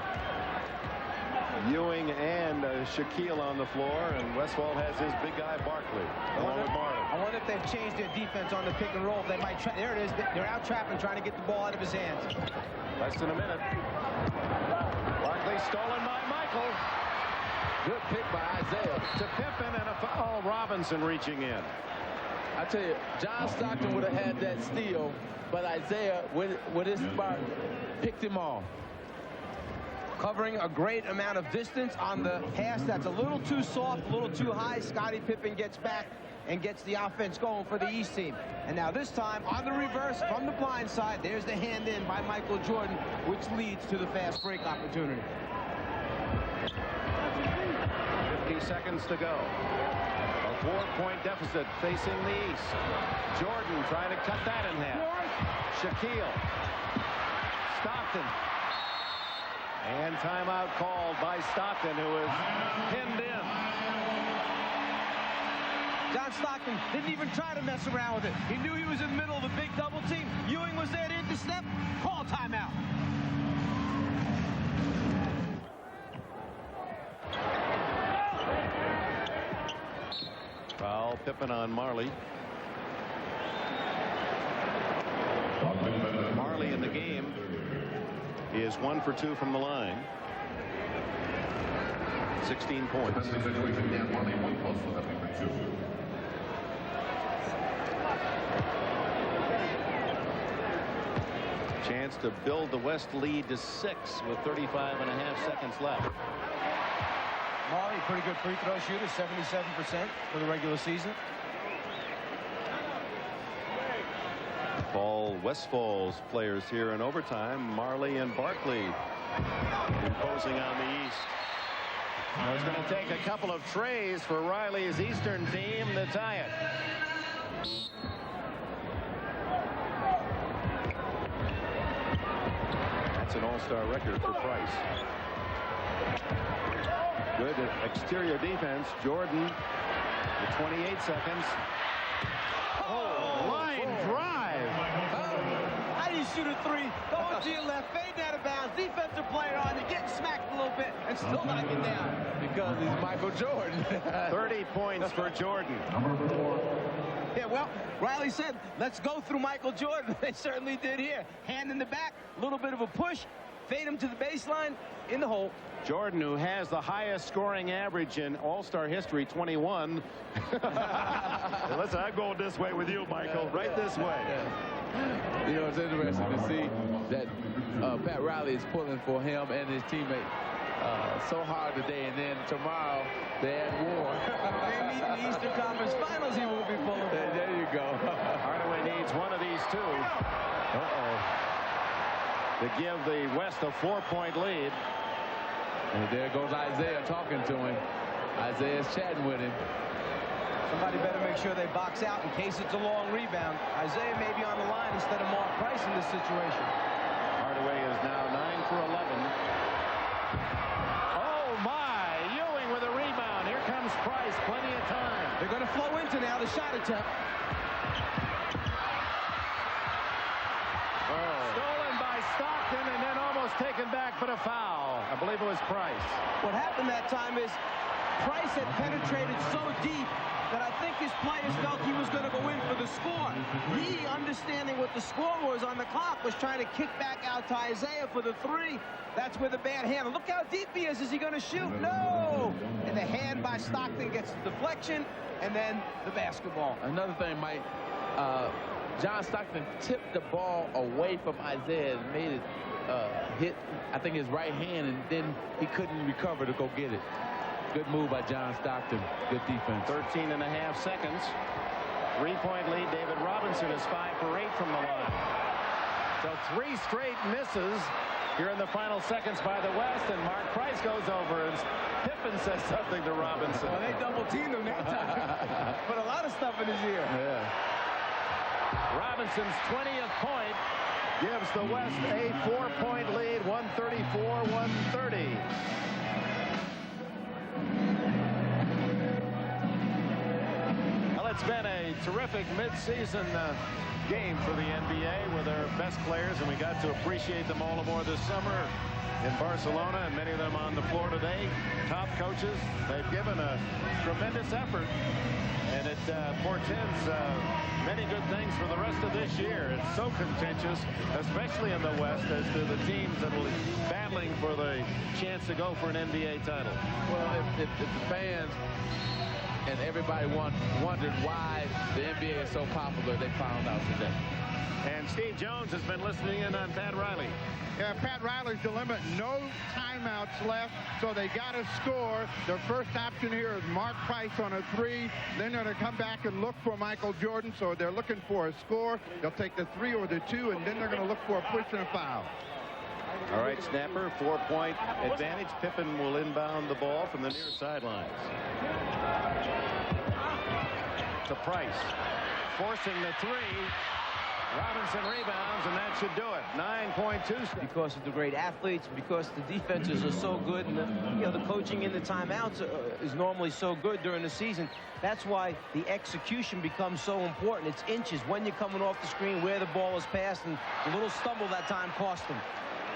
Ewing and Shaquille on the floor, and Westphal has his big guy Barkley along with Marley. I wonder if they've changed their defense on the pick and roll. They might there it is. They're out trapping, trying to get the ball out of his hands. Less than a minute. Barkley stolen by Michael. Good pick by Isaiah. To Pippen and a foul. Robinson reaching in. I tell you, John Stockton would have had that steal, but Isaiah, with his spark, picked him off. Covering a great amount of distance on the pass that's a little too soft, a little too high. Scottie Pippen gets back and gets the offense going for the East team. And now this time on the reverse from the blind side, there's the hand in by Michael Jordan, which leads to the fast break opportunity. 50 seconds to go. A 4-point deficit facing the East. Jordan trying to cut that in half. Shaquille. Stockton. And timeout called by Stockton, who is pinned in. John Stockton didn't even try to mess around with it. He knew he was in the middle of a big double team. Ewing was there to intercept. Call timeout. Foul, Pippen on Marley. Marley in the game is 1 for 2 from the line. 16 points. Chance to build the West lead to 6 with 35.5 seconds left. Marley, pretty good free throw shooter, 77% for the regular season. Paul Westphal's players here in overtime. Marley and Barkley imposing on the East. Well, it's going to take a couple of trays for Riley's Eastern team to tie it. That's an all-star record for Price. Good exterior defense. Jordan with 28 seconds. Oh, line drive. How do you shoot a three? Going to your left, fade out of bounds. Defensive player on you, getting smacked a little bit, and still knocking down. Because he's Michael Jordan. 30 points for Jordan. Yeah, well, Riley said, let's go through Michael Jordan. They certainly did here. Hand in the back, a little bit of a push, fade him to the baseline, in the hole. Jordan, who has the highest scoring average in All-Star history, 21. Listen, I'm going this way with you, Michael. Right this way. You know, it's interesting to see that Pat Riley is pulling for him and his teammate so hard today, and then tomorrow they add war. They meet in the Eastern Conference Finals, he will be pulling. There you go. Hardaway needs one of these two. To give the West a 4-point lead. And there goes Isaiah talking to him. Isaiah's chatting with him. Somebody better make sure they box out in case it's a long rebound. Isaiah may be on the line instead of Mark Price in this situation. Hardaway is now 9 for 11. Oh, my. Ewing with a rebound. Here comes Price. Plenty of time. They're going to flow into now the shot attempt. Stolen by Stockton and then almost taken back, but a foul. I believe it was Price. What happened that time is Price had penetrated so deep that I think his players felt he was going to go in for the score. He, understanding what the score was on the clock, was trying to kick back out to Isaiah for the three. That's where the bad hand. Look how deep he is. Is he going to shoot? No! And the hand by Stockton gets the deflection, and then the basketball. Another thing, Mike, John Stockton tipped the ball away from Isaiah and made it hit, I think, his right hand, and then he couldn't recover to go get it. Good move by John Stockton. Good defense. 13.5 seconds. 3-point lead. David Robinson is 5 for 8 from the line. So 3 straight misses here in the final seconds by the West, and Mark Price goes over, and Pippen says something to Robinson. Well, they double-teamed him that time. Put a lot of stuff in his ear. Yeah. Robinson Robinson's 20th point gives the West a 4-point lead, 134-130. Well, it's been a terrific midseason game for the NBA with our best players, and we got to appreciate them all the more this summer in Barcelona, and many of them on the floor today. Top coaches. They've given a tremendous effort, and it portends many good things for the rest of this year. It's so contentious, especially in the West, as to the teams that will be battling for the chance to go for an NBA title. Well, if the fans and everybody wondered why the NBA is so popular, they found out today. And Steve Jones has been listening in on Pat Riley. Yeah, Pat Riley's the limit. No timeouts left, so they got to score. Their first option here is Mark Price on a 3. Then they're going to come back and look for Michael Jordan, so they're looking for a score. They'll take the 3 or the 2, and then they're going to look for a push and a foul. All right, snapper, 4-point advantage. Pippen will inbound the ball from the near sidelines. To Price, forcing the 3. Robinson rebounds, and that should do it. 9.2. Because of the great athletes, because the defenses are so good, and the coaching in the timeouts is normally so good during the season. That's why the execution becomes so important. It's inches when you're coming off the screen, where the ball is passed, and a little stumble that time cost them.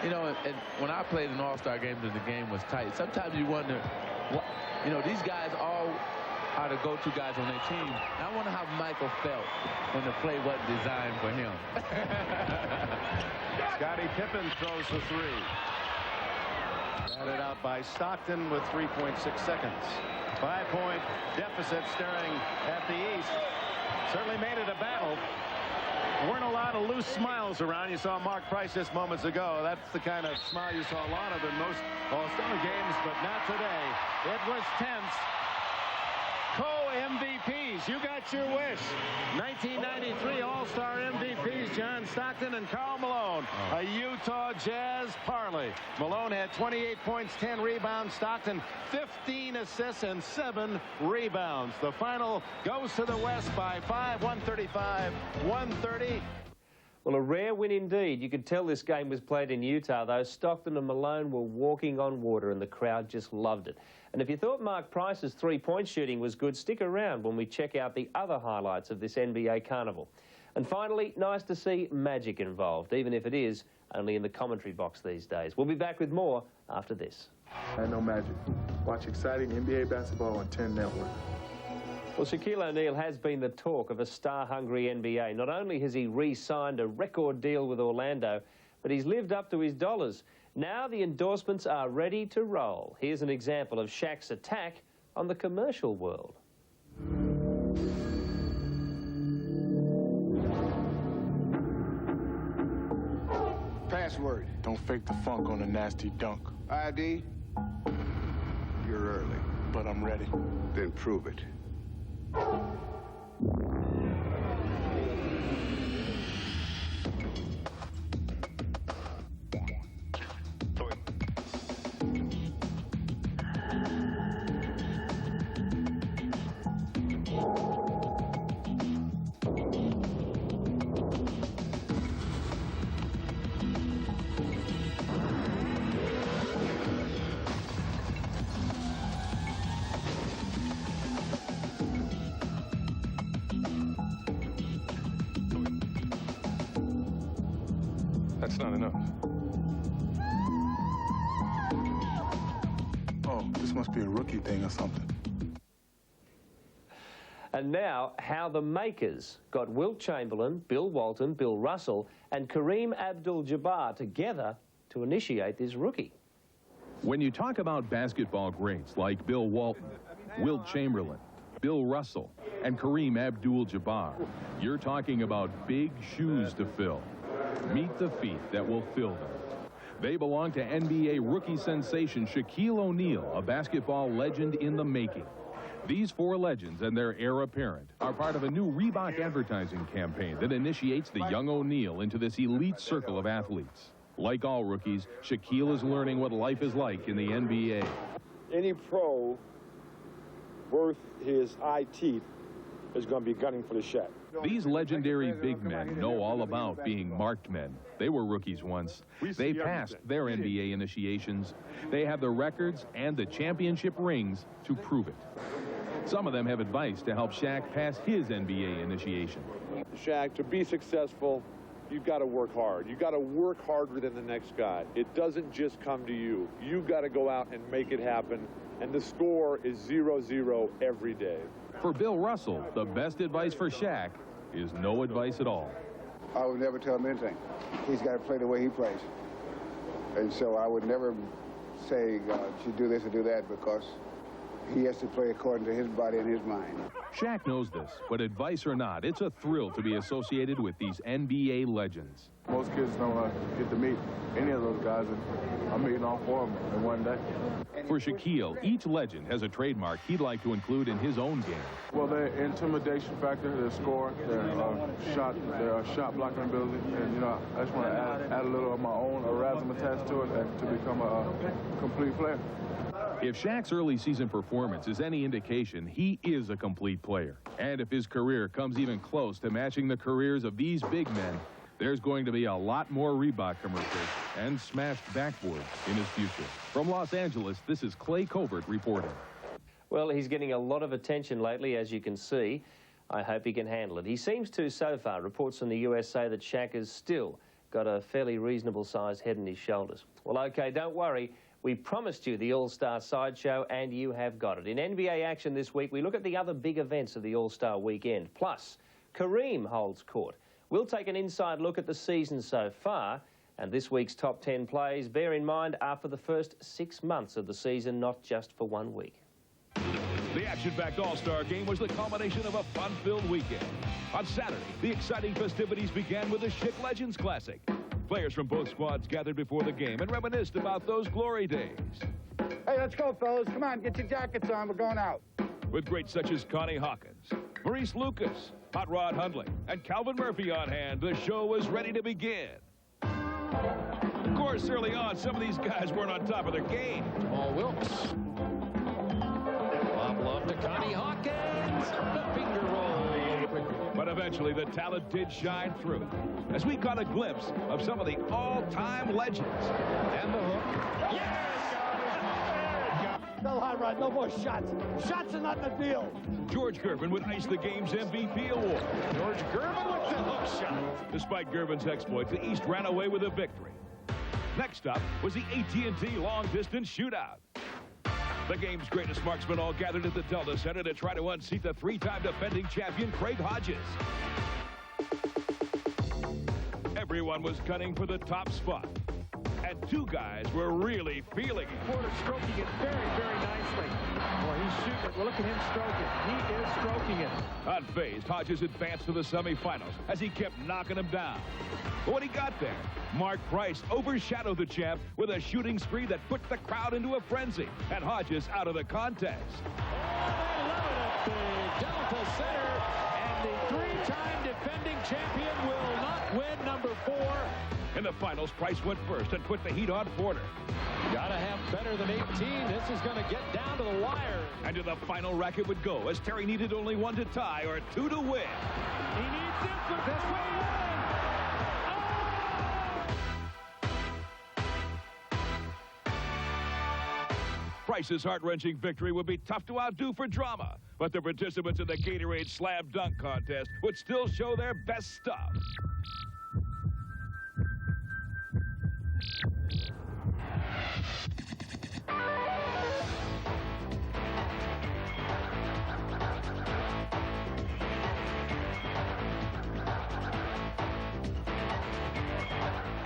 You know, and when I played in All-Star games and the game was tight, sometimes you wonder, what, these guys all are the go-to guys on their team. And I wonder how Michael felt when the play wasn't designed for him. Scottie Pippen throws the 3. Batted out by Stockton with 3.6 seconds. 5-point deficit staring at the East. Certainly made it a battle. Weren't a lot of loose smiles around. You saw Mark Price just moments ago. That's the kind of smile you saw a lot of in most All-Star games, but not today. It was tense. Co-MVPs, you got your wish. 1993 All-Star MVPs, John Stockton and Karl Malone. A Utah Jazz parlay. Malone had 28 points, 10 rebounds. Stockton, 15 assists and 7 rebounds. The final goes to the West by 5, 135-130. Well, a rare win indeed. You could tell this game was played in Utah, though. Stockton and Malone were walking on water, and the crowd just loved it. And if you thought Mark Price's three-point shooting was good, stick around when we check out the other highlights of this NBA carnival. And finally, nice to see Magic involved, even if it is only in the commentary box these days. We'll be back with more after this. I know Magic. Watch exciting NBA basketball on 10 Network. Well, Shaquille O'Neal has been the talk of a star-hungry NBA. Not only has he re-signed a record deal with Orlando, but he's lived up to his dollars. Now the endorsements are ready to roll. Here's an example of Shaq's attack on the commercial world. Password. Don't fake the funk on a nasty dunk. ID? You're early, but I'm ready. Then prove it. That's not enough. Oh, this must be a rookie thing or something. And now, how the makers got Wilt Chamberlain, Bill Walton, Bill Russell, and Kareem Abdul-Jabbar together to initiate this rookie. When you talk about basketball greats like Bill Walton, Wilt Chamberlain, Bill Russell, and Kareem Abdul-Jabbar, you're talking about big shoes to fill. Meet the feet that will fill them. They belong to NBA rookie sensation Shaquille O'Neal, a basketball legend in the making. These four legends and their heir apparent are part of a new Reebok advertising campaign that initiates the young O'Neal into this elite circle of athletes. Like all rookies, Shaquille is learning what life is like in the NBA. Any pro worth his eye teeth is going to be gunning for the Shaq. These legendary big men know all about being marked men. They were rookies once. They passed their NBA initiations. They have the records and the championship rings to prove it. Some of them have advice to help Shaq pass his NBA initiation. Shaq, to be successful, you've got to work hard. You've got to work harder than the next guy. It doesn't just come to you. You've got to go out and make it happen. And the score is 0-0 every day. For Bill Russell, the best advice for Shaq is no advice at all. I would never tell him anything. He's got to play the way he plays. And so I would never say, you should do this or do that, because he has to play according to his body and his mind. Shaq knows this, but advice or not, it's a thrill to be associated with these NBA legends. Most kids don't get to meet any of those guys, and I'm meeting all four of them in one day. For Shaquille, each legend has a trademark he'd like to include in his own game. Well, their intimidation factor, their score, their shot blocking ability, and, you know, I just want to add a little of my own Erasmus attached to it and to become a complete player. If Shaq's early season performance is any indication, he is a complete player. And if his career comes even close to matching the careers of these big men, there's going to be a lot more Reebok commercials and smashed backboards in his future. From Los Angeles, this is Clay Covert reporting. Well, he's getting a lot of attention lately, as you can see. I hope he can handle it. He seems to so far. Reports from the US say that Shaq has still got a fairly reasonable-sized head on his shoulders. Well, OK, don't worry. We promised you the All-Star Sideshow, and you have got it. In NBA action this week, we look at the other big events of the All-Star weekend. Plus, Kareem holds court. We'll take an inside look at the season so far, and this week's top 10 plays, bear in mind, after the first 6 months of the season, not just for 1 week. The action-packed All-Star game was the culmination of a fun-filled weekend. On Saturday, the exciting festivities began with the Shit Legends Classic. Players from both squads gathered before the game and reminisced about those glory days. Hey, let's go, fellas. Come on, get your jackets on. We're going out. With greats such as Connie Hawkins, Maurice Lucas, Hot Rod Hundley, and Calvin Murphy on hand, the show was ready to begin. Of course, early on, some of these guys weren't on top of their game. Jamal Wilkes. Bob Love to Connie Hawkins. The finger roll. But eventually, the talent did shine through, as we caught a glimpse of some of the all-time legends. And the hook. Yes! No high rod, no more shots. Shots are not in the deal. George Gervin would ice the game's MVP award. George Gervin with the hook shot. Despite Gervin's exploits, the East ran away with a victory. Next up was the AT&T long-distance shootout. The game's greatest marksmen all gathered at the Delta Center to try to unseat the 3-time defending champion, Craig Hodges. Everyone was gunning for the top spot, and 2 guys were really feeling it. Porter stroking it very, very nicely. Boy, he's shooting it. Well, look at him stroking. He is stroking it. Unfazed, Hodges advanced to the semifinals as he kept knocking him down. But when he got there, Mark Price overshadowed the champ with a shooting spree that put the crowd into a frenzy and Hodges out of the contest. Oh, they love it at the Delta Center, and the 3-time defending champion will not win number 4. In the finals, Price went first and put the heat on Porter. Gotta have better than 18. This is gonna get down to the wire. And to the final rack it would go, as Terry needed only 1 to tie or 2 to win. He needs this one. This way. Price's heart-wrenching victory would be tough to outdo for drama, but the participants in the Gatorade Slam Dunk Contest would still show their best stuff.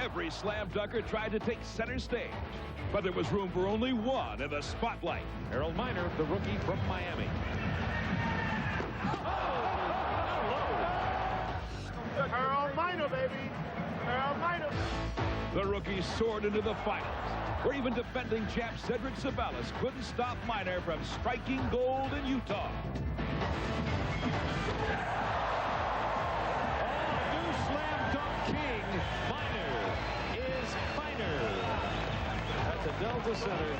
Every slam dunker tried to take center stage, but there was room for only one in the spotlight. Harold Miner, the rookie from Miami. Harold Miner, baby. Harold Miner. The rookie soared into the finals, where even defending champ Cedric Sabalas couldn't stop Miner from striking gold in Utah. New slam dunk king, Miner is Miner at the Delta Center.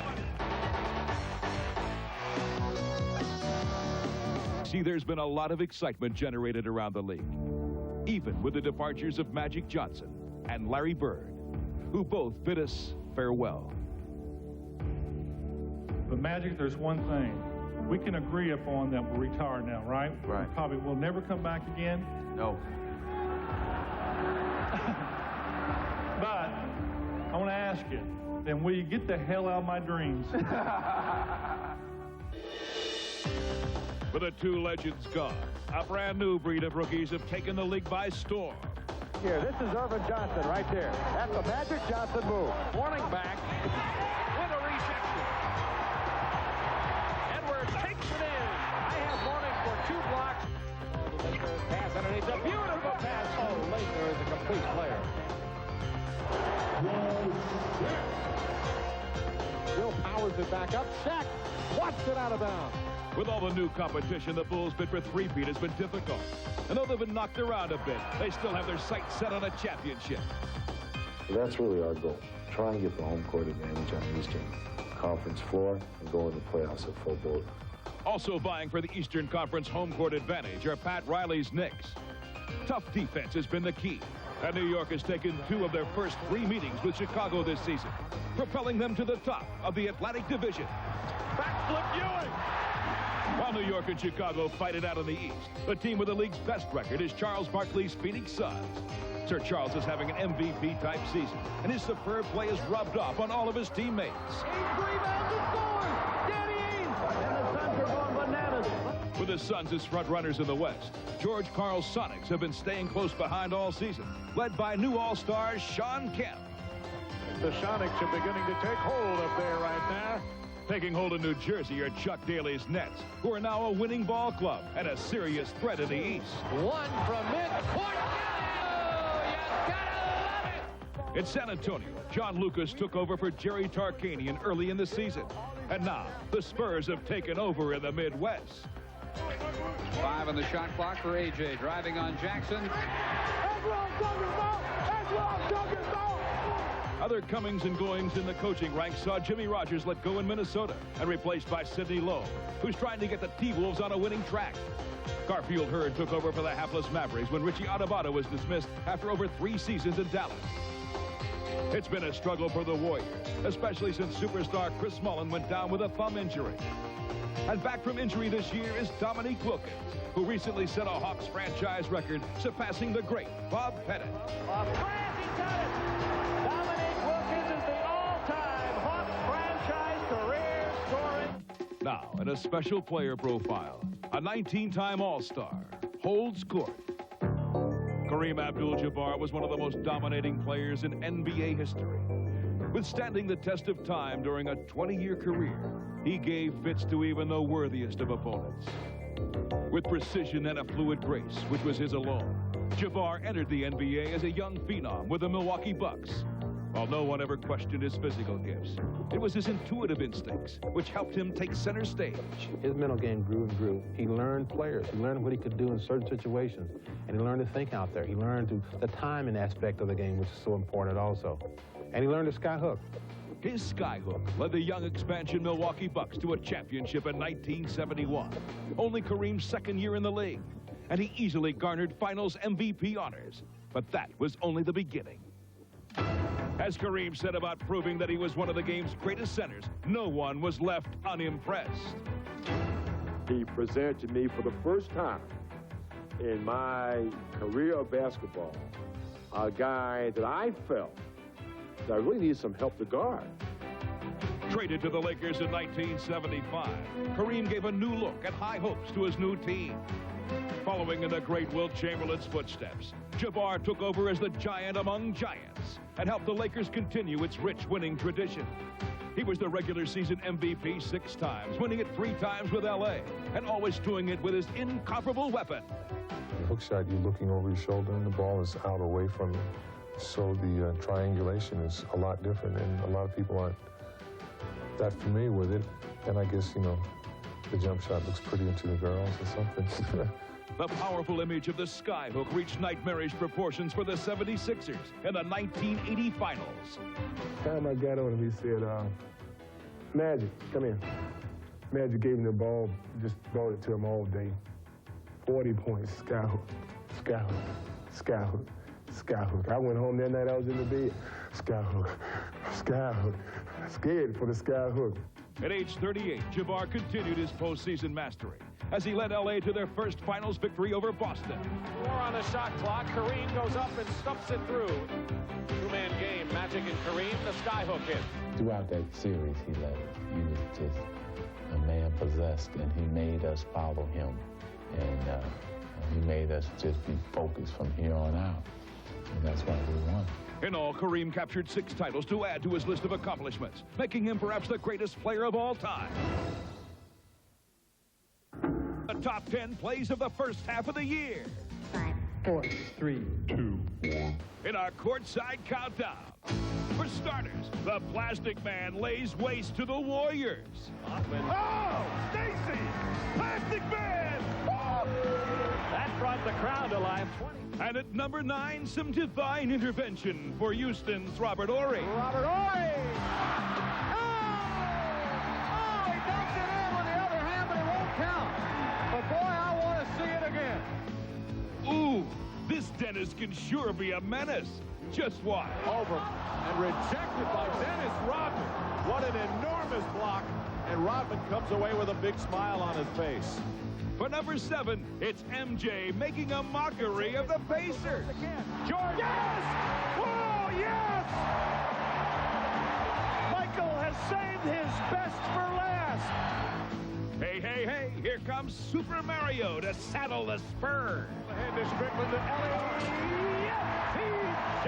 See, there's been a lot of excitement generated around the league, even with the departures of Magic Johnson and Larry Bird, who both bid us farewell. But Magic, there's one thing. We can agree upon that we're retired now, right? Right. We probably will never come back again. No. But I want to ask you, then will you get the hell out of my dreams? With the two legends gone, a brand new breed of rookies have taken the league by storm. Here, this is Irvin Johnson right there. That's the Magic Johnson move. Warning back with a reception. Edwards takes it in. I have Warning for 2 blocks. Pass underneath. A beautiful pass. Oh, Laettner is a complete player. Bill powers it back up. Shaq wants it out of bounds. With all the new competition, the Bulls' bid for three-peat has been difficult. And though they've been knocked around a bit, they still have their sights set on a championship. That's really our goal. Try and get the home court advantage on the Eastern Conference floor and go in the playoffs at full board. Also vying for the Eastern Conference home court advantage are Pat Riley's Knicks. Tough defense has been the key, and New York has taken 2 of their first 3 meetings with Chicago this season, propelling them to the top of the Atlantic Division. Backflip Ewing! While New York and Chicago fight it out in the East, the team with the league's best record is Charles Barkley's Phoenix Suns. Sir Charles is having an MVP-type season, and his superb play is rubbed off on all of his teammates. Ainge rebounds and scores! Danny Ainge! And the Suns are going bananas. With the Suns as front-runners in the West, George Karl's Sonics have been staying close behind all season, led by new All-Stars Shawn Kemp. The Sonics are beginning to take hold up there right now. Taking hold of New Jersey are Chuck Daly's Nets, who are now a winning ball club and a serious threat in the East. One from midcourt. You gotta love it! In San Antonio, John Lucas took over for Jerry Tarkanian early in the season. And now, the Spurs have taken over in the Midwest. 5 on the shot clock for A.J. Driving on Jackson. Other comings and goings in the coaching ranks saw Jimmy Rogers let go in Minnesota and replaced by Sidney Lowe, who's trying to get the T-Wolves on a winning track. Garfield Hurd took over for the hapless Mavericks when Richie Adubato was dismissed after over 3 seasons in Dallas. It's been a struggle for the Warriors, especially since superstar Chris Mullin went down with a thumb injury. And back from injury this year is Dominique Wilkins, who recently set a Hawks franchise record, surpassing the great Bob Pettit. Now, in a special player profile, a 19-time All-Star holds court. Kareem Abdul-Jabbar was one of the most dominating players in NBA history. Withstanding the test of time during a 20-year career, he gave fits to even the worthiest of opponents. With precision and a fluid grace, which was his alone, Jabbar entered the NBA as a young phenom with the Milwaukee Bucks. While no one ever questioned his physical gifts, it was his intuitive instincts which helped him take center stage. His mental game grew and grew. He learned players. He learned what he could do in certain situations. And he learned to think out there. He learned the timing aspect of the game, which is so important also. And he learned to skyhook. His skyhook led the young expansion Milwaukee Bucks to a championship in 1971, only Kareem's second year in the league. And he easily garnered Finals MVP honors. But that was only the beginning. As Kareem said about proving that he was one of the game's greatest centers, no one was left unimpressed. He presented to me for the first time in my career of basketball a guy that I felt that I really needed some help to guard. Traded to the Lakers in 1975, Kareem gave a new look and high hopes to his new team. Following in the great Wilt Chamberlain's footsteps, Jabbar took over as the giant among giants and helped the Lakers continue its rich winning tradition. He was the regular season MVP 6 times, winning it 3 times with L.A., and always doing it with his incomparable weapon. The hook shot, you're looking over your shoulder and the ball is out away from you. So the triangulation is a lot different, and a lot of people aren't that familiar with it. And I guess, you know, the jump shot looks prettier to the girls or something. The powerful image of the skyhook reached nightmarish proportions for the 76ers in the 1980 Finals. The time I got on him, he said, Magic, come here. Magic gave him the ball, just brought it to him all day. 40 points, skyhook, skyhook, skyhook, skyhook. I went home that night, I was in the bed, skyhook, skyhook. Scared for the skyhook. At age 38, Jabbar continued his postseason mastery as he led L.A. to their first finals victory over Boston. 4 on the shot clock. Kareem goes up and stuffs it through. Two-man game. Magic and Kareem, the skyhook hit. Throughout that series, he was just a man possessed, and he made us follow him. And he made us just be focused from here on out. And that's why we won. In all, Kareem captured 6 titles to add to his list of accomplishments, making him perhaps the greatest player of all time. The top 10 plays of the first half of the year. 5, 4, 3, 2, 1. In our courtside countdown. For starters, the Plastic Man lays waste to the Warriors. Oh, Stacy! Plastic Man! Oh! That brought the crowd to life. 20. And at number 9, some divine intervention for Houston's Robert Horry. Robert Horry! Oh! Oh, he dumps it in with the other hand, but it won't count. But boy, I want to see it again. Ooh, this Dennis can sure be a menace. Just watch. Over and rejected by Dennis Rodman. What an enormous block. And Rodman comes away with a big smile on his face. For number 7, it's MJ making a mockery of the Pacers. Jordan. Yes! Oh, yes! Michael has saved his best for last. Hey, hey, hey, here comes Super Mario to saddle the Spurs. Hand to Strickland to Elliott. Yes! He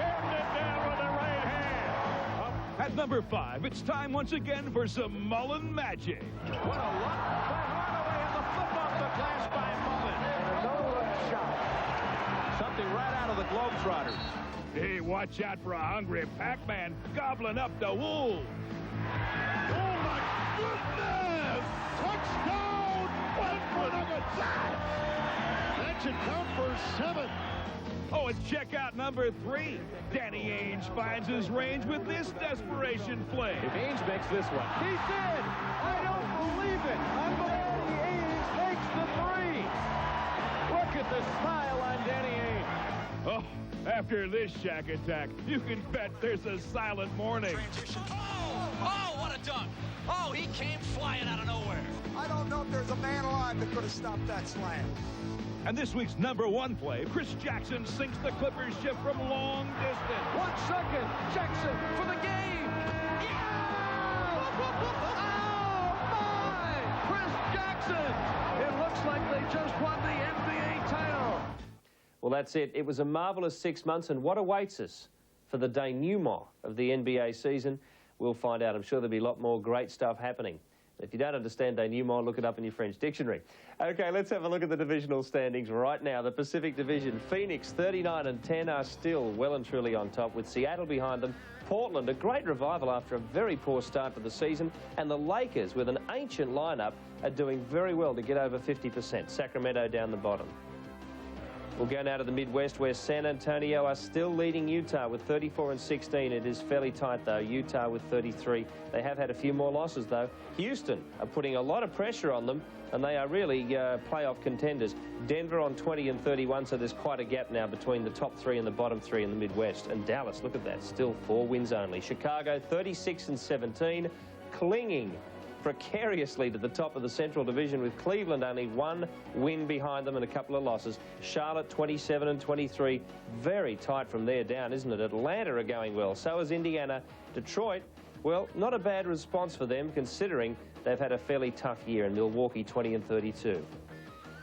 jammed it down with the right hand. At number 5, it's time once again for some Mullen magic. What a luck by Hardaway and the flip off the glass by Mullen. And a no-look shot. Something right out of the Globetrotters. Hey, watch out for a hungry Pac-Man gobbling up the Wolves. Oh, my goodness! Touchdown! Wentworth of attack! That should count for 7. Oh, and check out number 3. Danny Ainge finds his range with this desperation play. If Ainge makes this one. He did! I don't believe it! Unbelievable! Ainge makes the 3! Look at the smile on Danny Ainge. Oh, after this Shaq attack, you can bet there's a silent morning. Oh, what a dunk! Oh, he came flying out of nowhere. I don't know if there's a man alive that could have stopped that slam. And this week's number 1 play, Chris Jackson sinks the Clippers ship from long distance. 1 second, Jackson for the game. Yeah! Oh, my! Chris Jackson! It looks like they just won the NBA title. Well, that's it. It was a marvellous 6 months, and what awaits us for the denouement of the NBA season? We'll find out. I'm sure there'll be a lot more great stuff happening. If you don't understand denouement, look it up in your French dictionary. Okay, let's have a look at the divisional standings right now. The Pacific Division, Phoenix 39-10 are still well and truly on top, with Seattle behind them. Portland, a great revival after a very poor start to the season. And the Lakers, with an ancient lineup, are doing very well to get over 50%. Sacramento down the bottom. We'll go now to the Midwest, where San Antonio are still leading Utah with 34-16. It is fairly tight, though. Utah with 33. They have had a few more losses, though. Houston are putting a lot of pressure on them, and they are really playoff contenders. Denver on 20-31, so there's quite a gap now between the top 3 and the bottom 3 in the Midwest. And Dallas, look at that, still 4 wins only. Chicago 36-17, clinging precariously to the top of the Central Division, with Cleveland only 1 win behind them and a couple of losses. Charlotte 27-23, very tight from there down, isn't it? Atlanta are going well, so is Indiana. Detroit, well, not a bad response for them considering they've had a fairly tough year, and Milwaukee 20-32.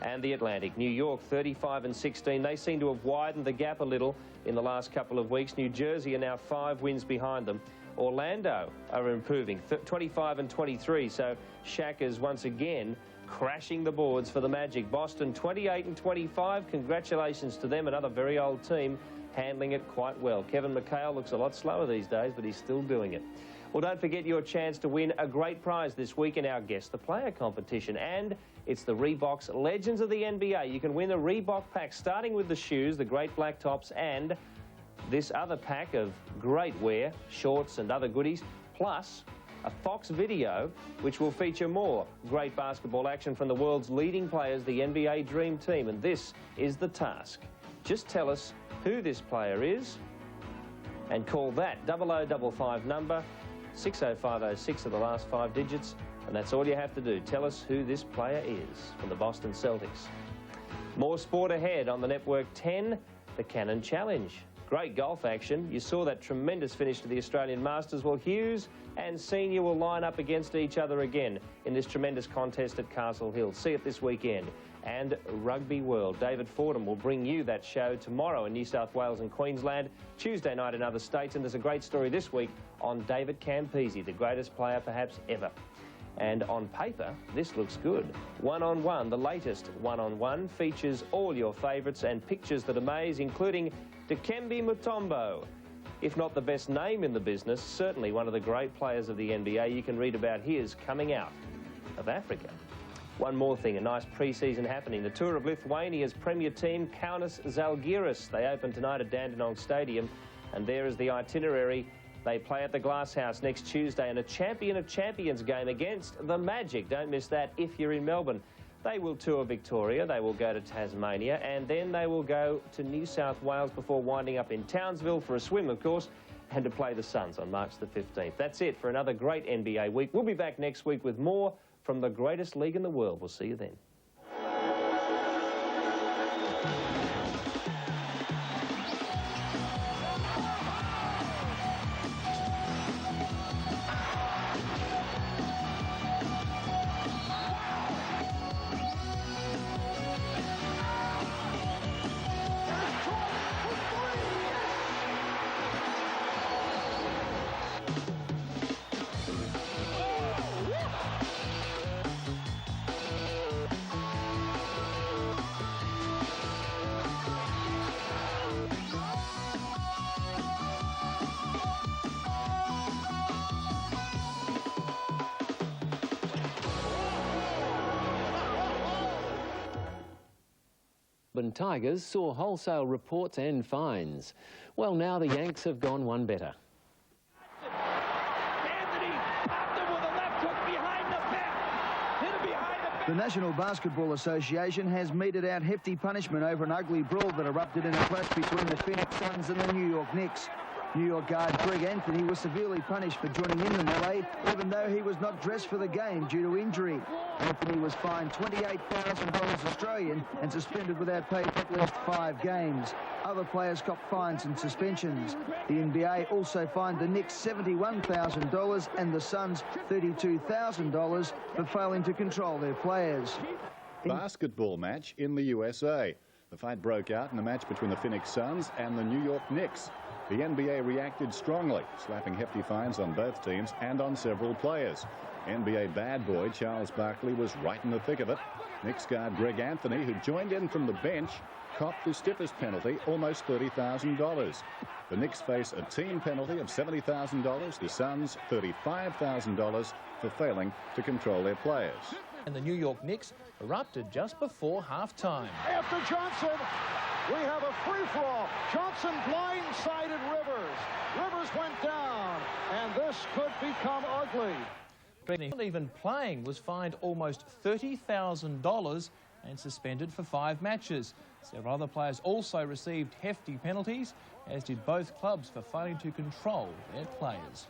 And the Atlantic, New York 35-16. They seem to have widened the gap a little in the last couple of weeks. New Jersey are now 5 wins behind them. Orlando are improving, 25-23, so Shaq is once again crashing the boards for the Magic. Boston 28-25, congratulations to them, another very old team handling it quite well. Kevin McHale looks a lot slower these days, but he's still doing it. Well, don't forget your chance to win a great prize this week in our Guess the Player competition, and it's the Reebok's Legends of the NBA. You can win a Reebok pack, starting with the shoes, the great black tops, and this other pack of great wear, shorts and other goodies, plus a Fox video which will feature more great basketball action from the world's leading players, the NBA Dream Team. And this is the task. Just tell us who this player is and call that 0055 number. 60506 are the last 5 digits, and that's all you have to do. Tell us who this player is from the Boston Celtics. More sport ahead on the Network 10, the Cannon Challenge. Great golf action. You saw that tremendous finish to the Australian Masters. Well, Hughes and Senior will line up against each other again in this tremendous contest at Castle Hill. See it this weekend. And Rugby World. David Fordham will bring you that show tomorrow in New South Wales and Queensland, Tuesday night in other states, and there's a great story this week on David Campese, the greatest player perhaps ever. And on paper, this looks good. One-on-One, the latest One-on-One, features all your favourites and pictures that amaze, including Dikembe Mutombo. If not the best name in the business, certainly one of the great players of the NBA. You can read about his coming out of Africa. One more thing, a nice pre-season happening. The tour of Lithuania's premier team, Kaunas Žalgiris. They open tonight at Dandenong Stadium, and there is the itinerary. They play at the Glass House next Tuesday in a Champion of Champions game against the Magic. Don't miss that if you're in Melbourne. They will tour Victoria, they will go to Tasmania, and then they will go to New South Wales before winding up in Townsville for a swim, of course, and to play the Suns on March the 15th. That's it for another great NBA week. We'll be back next week with more from the greatest league in the world. We'll see you then. Tigers saw wholesale reports and fines. Well, now the Yanks have gone one better. The National Basketball Association has meted out hefty punishment over an ugly brawl that erupted in a clash between the Phoenix Suns and the New York Knicks. New York guard Greg Anthony was severely punished for joining in the melee, even though he was not dressed for the game due to injury. Anthony was fined $28,000 Australian and suspended without pay for at least 5 games. Other players copped fines and suspensions. The NBA also fined the Knicks $71,000 and the Suns $32,000 for failing to control their players. Basketball match in the USA. The fight broke out in a match between the Phoenix Suns and the New York Knicks. The NBA reacted strongly, slapping hefty fines on both teams and on several players. NBA bad boy Charles Barkley was right in the thick of it. Knicks guard Greg Anthony, who joined in from the bench, copped the stiffest penalty, almost $30,000. The Knicks face a team penalty of $70,000, the Suns $35,000 for failing to control their players. And the New York Knicks erupted just before halftime. After Johnson, we have a free-for-all. Johnson blindsided Rivers. Rivers went down, and this could become ugly. Not even playing, was fined almost $30,000 and suspended for 5 matches. Several other players also received hefty penalties, as did both clubs for failing to control their players.